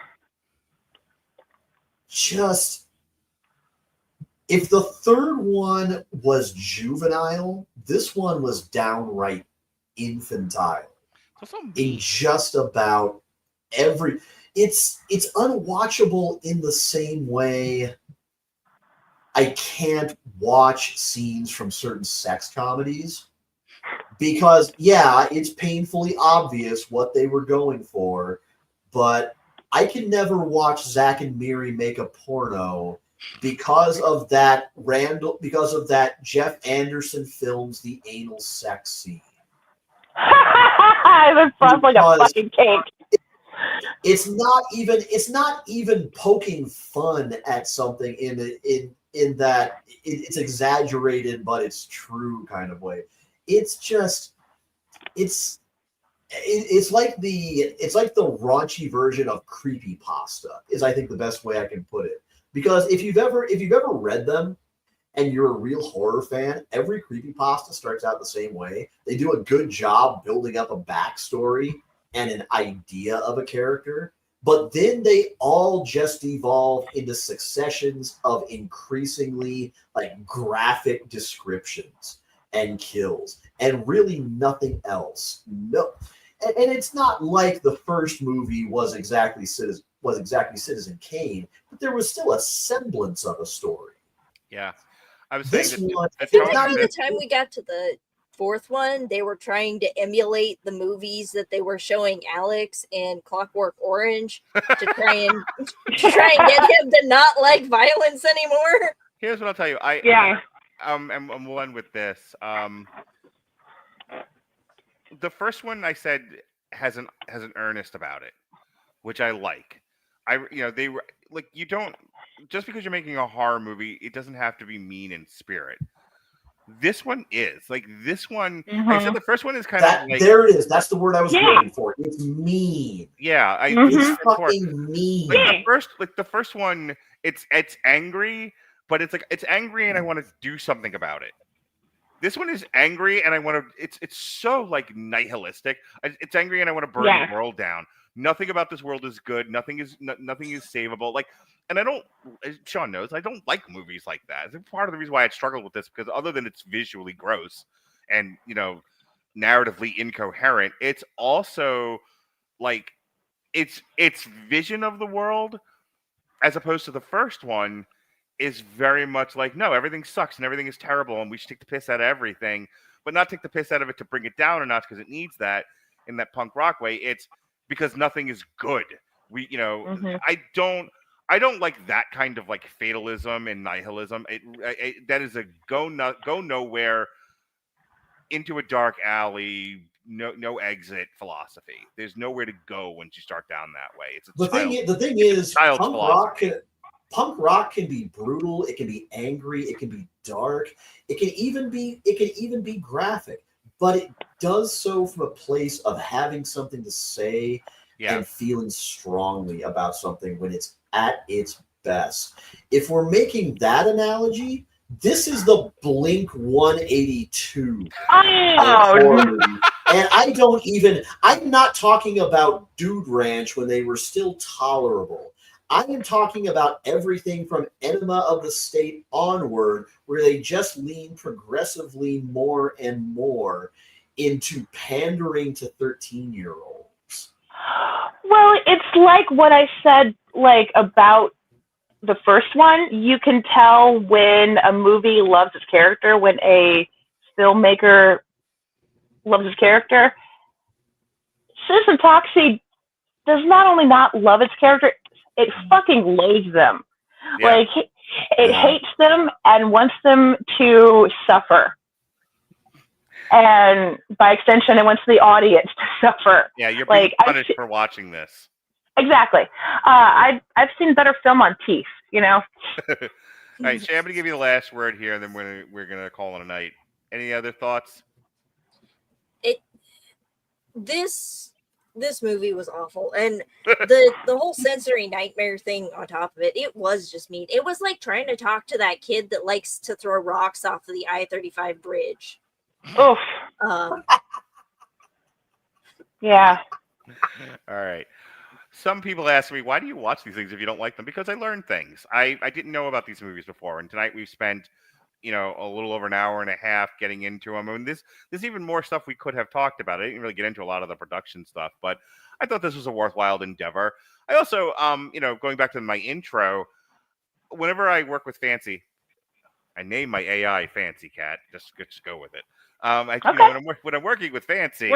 Speaker 6: just, if the third one was juvenile, this one was downright infantile. In just about every, it's unwatchable in the same way I can't watch scenes from certain sex comedies, because it's painfully obvious what they were going for, but I can never watch Zach and Miri make a porno because of that Jeff Anderson films the anal sex scene.
Speaker 5: That sounds like a fucking cake.
Speaker 6: It's not even poking fun at something in that it's exaggerated, but it's true kind of way. It's just it's like the raunchy version of creepypasta is, I think, the best way I can put it. Because if you've ever read them and you're a real horror fan, every creepypasta starts out the same way. They do a good job building up a backstory and an idea of a character, but then they all just evolve into successions of increasingly graphic descriptions and kills, and really nothing else. No, and it's not like the first movie was exactly Citizen Kane, but there was still a semblance of a story.
Speaker 3: Yeah, I was saying
Speaker 4: by the time we got to the fourth one, they were trying to emulate the movies that they were showing Alex in Clockwork Orange to try and get him to not like violence anymore.
Speaker 3: Here's what I'll tell you. And we'll end with this. The first one I said has an earnest about it, which I like. They were like, you don't, just because you're making a horror movie, it doesn't have to be mean in spirit. This one is like this one.
Speaker 5: Mm-hmm.
Speaker 3: I said the first one is kind of like,
Speaker 6: there it is. That's the word I was looking for. It's mean.
Speaker 3: Yeah,
Speaker 6: it's fucking mean.
Speaker 3: The first one, it's angry, but it's angry and I want to do something about it. This one is angry and I want to. It's so nihilistic. It's angry and I want to burn the world down. Nothing about this world is good. Nothing is savable. And I don't, as Sean knows, I don't like movies like that. It's part of the reason why I struggled with this, because other than it's visually gross and, narratively incoherent, it's also its vision of the world, as opposed to the first one, is very much no, everything sucks and everything is terrible and we should take the piss out of everything, but not take the piss out of it to bring it down a notch because it needs that in that punk rock way. It's because nothing is good. I don't like that kind of fatalism and nihilism. That is a go nowhere, into a dark alley, no exit philosophy. There's nowhere to go once you start down that way.
Speaker 6: The thing is, punk rock can be brutal. It can be angry. It can be dark. It can even be graphic. But it does so from a place of having something to say and feeling strongly about something when it's at its best. If we're making that analogy, this is the Blink 182 horror movie. And I'm not talking about Dude Ranch when they were still tolerable. I am talking about everything from Enema of the State onward, where they just lean progressively more and more into pandering to 13-year-olds.
Speaker 5: Well, it's like what I said, about the first one. You can tell when a movie loves its character, when a filmmaker loves his character. Citizen Toxie does not only not love its character, it fucking loathes them.
Speaker 3: Yeah.
Speaker 5: It hates them and wants them to suffer. And by extension, it wants the audience to suffer.
Speaker 3: Yeah, you're being punished for watching this.
Speaker 5: Exactly. I've seen better film on teeth,
Speaker 3: All right, Shay, I'm going to give you the last word here, and then we're gonna call it a night. Any other thoughts?
Speaker 4: This movie was awful, and the whole sensory nightmare thing on top of it, it was just mean. It was like trying to talk to that kid that likes to throw rocks off of the I-35 bridge.
Speaker 5: Oof. Yeah.
Speaker 3: All right. Some people ask me, why do you watch these things if you don't like them? Because I learn things. I didn't know about these movies before, and tonight we've spent, a little over an hour and a half getting into them. I mean, there's even more stuff we could have talked about. I didn't really get into a lot of the production stuff, but I thought this was a worthwhile endeavor. I also, going back to my intro, whenever I work with Fancy, I name my AI Fancy Cat. Just go with it. When I'm working with Fancy,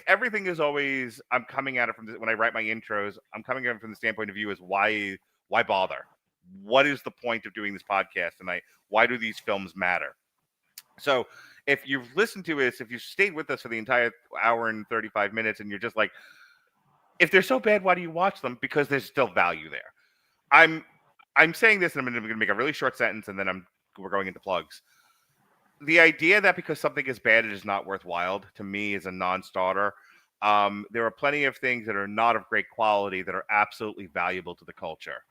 Speaker 3: everything is always, I'm coming at it when I write my intros, I'm coming at it from the standpoint of view as why bother? What is the point of doing this podcast tonight? Why do these films matter? So if you've listened to this, if you stayed with us for the entire hour and 35 minutes and you're just like, if they're so bad, why do you watch them? Because there's still value there. I'm saying this and I'm going to make a really short sentence and then we're going into plugs. The idea that because something is bad, it is not worthwhile, to me, is a non-starter. There are plenty of things that are not of great quality that are absolutely valuable to the culture,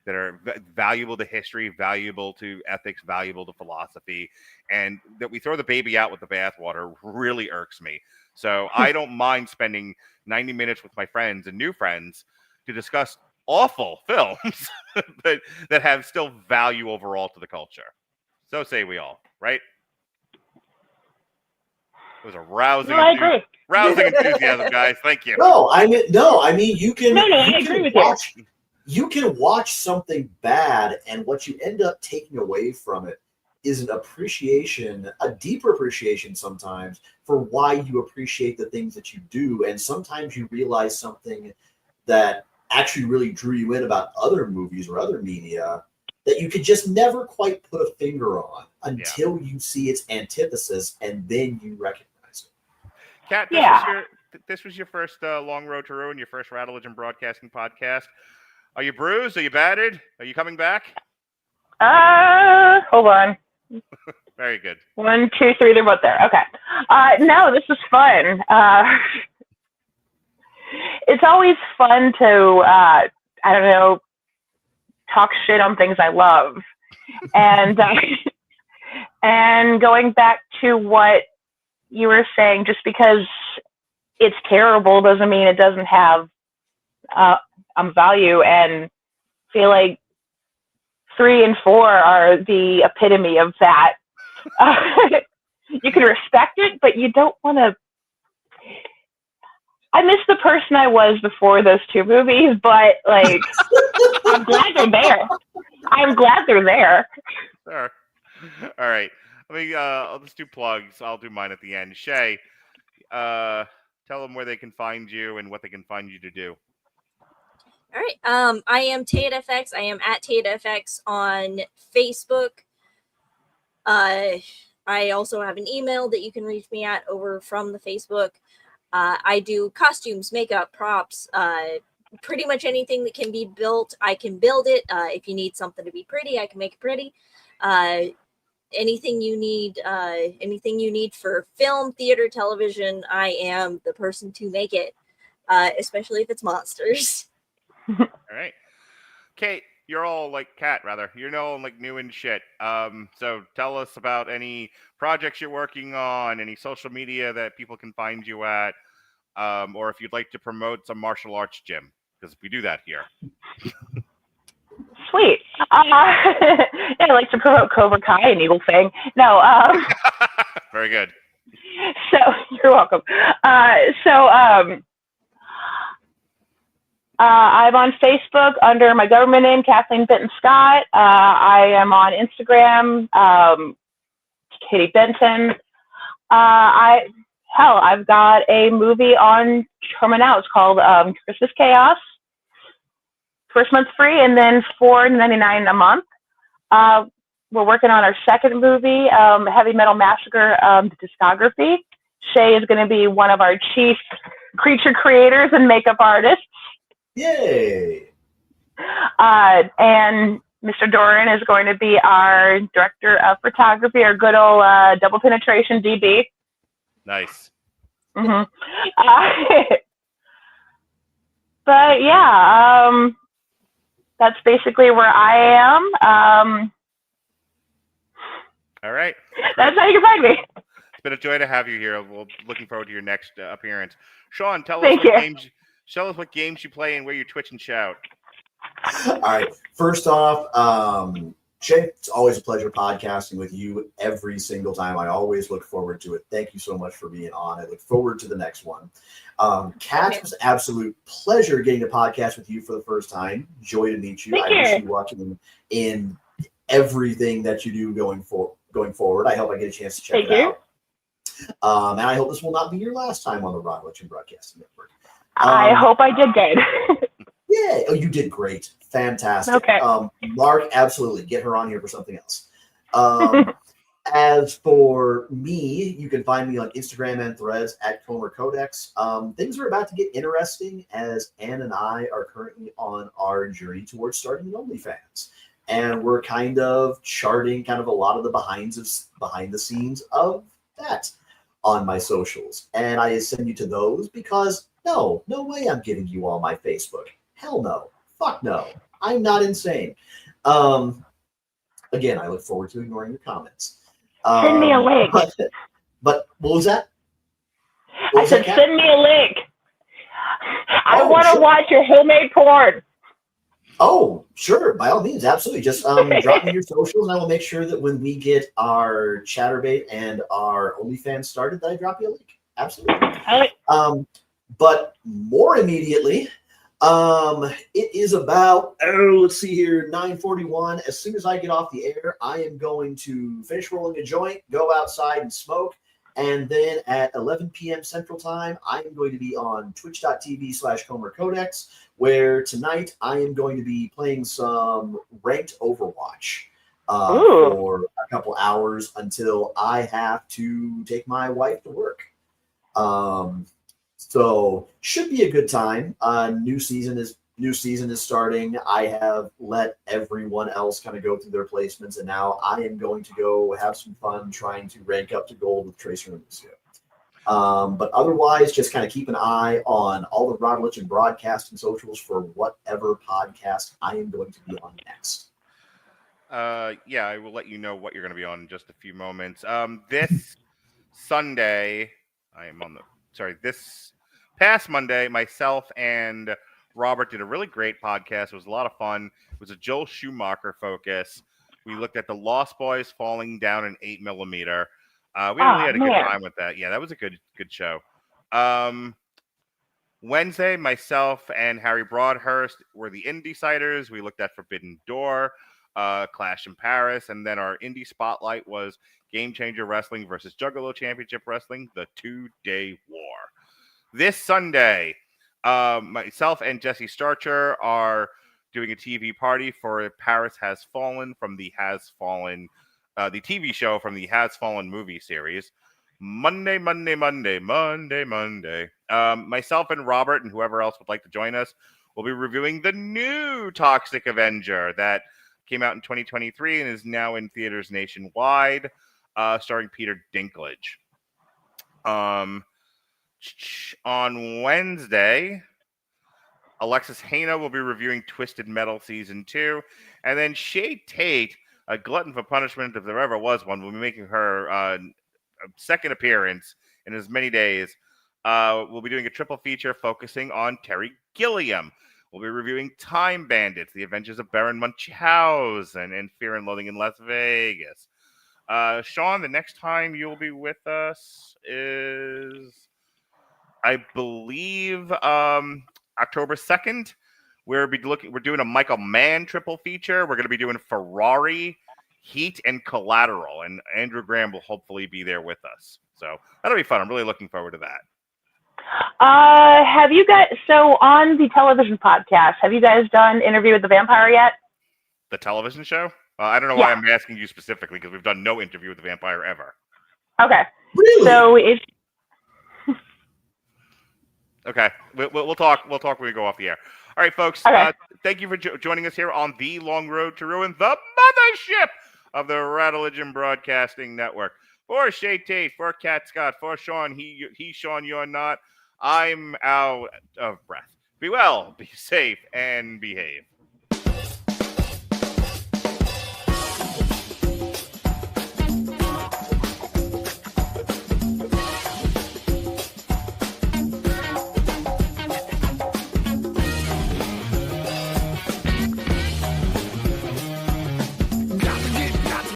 Speaker 3: that are valuable to history, valuable to ethics, valuable to philosophy, and that we throw the baby out with the bathwater really irks me. So I don't mind spending 90 minutes with my friends and new friends to discuss awful films that have still value overall to the culture. So say we all, right? It was a rousing enthusiasm, guys. Thank you.
Speaker 6: No, I mean, you can.
Speaker 5: I agree with you.
Speaker 6: You can watch something bad, and what you end up taking away from it is an appreciation, a deeper appreciation sometimes for why you appreciate the things that you do. And sometimes you realize something that actually really drew you in about other movies or other media that you could just never quite put a finger on until you see its antithesis, and then you recognize it.
Speaker 3: Kat, this was your first Long Road to Ruin, your first Rattledge and Broadcasting podcast. Are you bruised? Are you battered? Are you coming back?
Speaker 5: Hold on.
Speaker 3: Very good.
Speaker 5: 1, 2, 3, they're both there. Okay. No, this is fun. It's always fun to, talk shit on things I love. And and going back to what you were saying, just because it's terrible doesn't mean it doesn't have value, and feel like 3 and 4 are the epitome of that. You can respect it, but you don't want to. I miss the person I was before those 2 movies, but like, I'm glad they're there. I'm glad they're there.
Speaker 3: Sure. All right. I'll just do plugs. I'll do mine at the end. Shay, tell them where they can find you and what they can find you to do.
Speaker 4: All right. I am TateFX. I am at TateFX on Facebook. I also have an email that you can reach me at over from the Facebook. I do costumes, makeup, props, pretty much anything that can be built, I can build it. If you need something to be pretty, I can make it pretty. Anything you need for film, theater, television, I am the person to make it, especially if it's monsters.
Speaker 3: All right. Kate, you're all like Kat, rather. You're all like new and shit. So tell us about any projects you're working on, any social media that people can find you at, or if you'd like to promote some martial arts gym, because we do that here.
Speaker 5: Sweet. I like to promote Cobra Kai and Eagle Fang. No.
Speaker 3: Very good.
Speaker 5: So you're welcome. I'm on Facebook under my government name, Kathleen Benton Scott. I am on Instagram, Katie Benton. I've got a movie on Troma now. It's called Christmas Chaos. First month's free, and then $4.99 a month. We're working on our second movie, Heavy Metal Massacre, the discography. Shay is going to be one of our chief creature creators and makeup artists.
Speaker 6: Yay!
Speaker 5: And Mr. Doran is going to be our director of photography, our good old double penetration DB.
Speaker 3: Nice.
Speaker 5: Mm-hmm. But yeah, that's basically where I am.
Speaker 3: All right.
Speaker 5: That's how you can find me.
Speaker 3: It's been a joy to have you here. We're looking forward to your next appearance. Sean, tell us what games you play and where you twitch and shout.
Speaker 6: All right. First off, Shay, it's always a pleasure podcasting with you every single time. I always look forward to it. Thank you so much for being on. I look forward to the next one. Kat, it was an absolute pleasure getting to podcast with you for the first time. Joy to meet you.
Speaker 5: Thank
Speaker 6: I
Speaker 5: you.
Speaker 6: wish you watching in everything that you do going forward. I hope I get a chance to check it out. And I hope this will not be your last time on the Rod Legend Broadcasting Network.
Speaker 5: I hope I did good.
Speaker 6: Yeah. Oh, you did great. Fantastic.
Speaker 5: Okay.
Speaker 6: Mark, absolutely. Get her on here for something else. As for me, you can find me on Instagram and Threads at Comer Codex. Things are about to get interesting as Ann and I are currently on our journey towards starting an OnlyFans. And we're kind of charting kind of a lot of the behind the scenes of that on my socials. And I send you to those because no way I'm giving you all my Facebook. Hell no. Fuck no. I'm not insane. Again, I look forward to ignoring your comments.
Speaker 5: Send me a link.
Speaker 6: But what was that?
Speaker 5: I said, send me a link. I want to watch your homemade porn.
Speaker 6: Oh, sure. By all means. Absolutely. Just drop me your socials and I will make sure that when we get our Chatterbait and our OnlyFans started, that I drop you a link. Absolutely. But more immediately, it is about, let's see here, 9:41. As soon as I get off the air, I am going to finish rolling a joint, go outside and smoke. And then at 11 p.m. Central Time, I am going to be on twitch.tv/Comer Codex, where tonight I am going to be playing some ranked Overwatch for a couple hours until I have to take my wife to work. So should be a good time. New season is starting. I have let everyone else kind of go through their placements, and now I am going to go have some fun trying to rank up to gold with Tracer and Lucio. But otherwise, just kind of keep an eye on all the Rod Legend broadcasting socials for whatever podcast I am going to be on next.
Speaker 3: Yeah, I will let you know what you're going to be on in just a few moments. This Sunday, this past Monday, myself and Robert did a really great podcast. It was a lot of fun. It was a Joel Schumacher focus. We looked at the Lost Boys falling down an 8mm. We really had a good time with that. Yeah, that was a good show. Wednesday, myself and Harry Broadhurst were the Indie-Ciders. We looked at Forbidden Door, Clash in Paris, and then our Indie Spotlight was Game Changer Wrestling versus Juggalo Championship Wrestling, the 2-day war. This Sunday, myself and Jesse Starcher are doing a TV party for Paris Has Fallen from the the TV show from the Has Fallen movie series. Monday. Myself and Robert and whoever else would like to join us will be reviewing the new Toxic Avenger that came out in 2023 and is now in theaters nationwide, starring Peter Dinklage. On Wednesday, Alexis Hana will be reviewing Twisted Metal Season 2. And then Shay Tate, a glutton for punishment if there ever was one, will be making her second appearance in as many days. We'll be doing a triple feature focusing on Terry Gilliam. We'll be reviewing Time Bandits, The Adventures of Baron Munchausen, and Fear and Loathing in Las Vegas. Sean, the next time you'll be with us is, I believe, October 2nd. We're doing a Michael Mann triple feature. We're going to be doing Ferrari, Heat, and Collateral, and Andrew Graham will hopefully be there with us. So that'll be fun. I'm really looking forward to that.
Speaker 5: Have you guys, so on the television podcast, have you guys done Interview with the Vampire yet?
Speaker 3: The television show? I don't know why I'm asking you specifically, because we've done no Interview with the Vampire ever.
Speaker 5: Okay.
Speaker 6: Really?
Speaker 5: So it's...
Speaker 3: Okay, we'll talk when we go off the air. All right, folks.
Speaker 5: Okay.
Speaker 3: Thank you for joining us here on the Long Road to Ruin, the mothership of the Rattlegion Broadcasting Network. For Shay Tate, for Cat Scott, for Sean, he, Sean, you're not. I'm out of breath. Be well, be safe, and behave.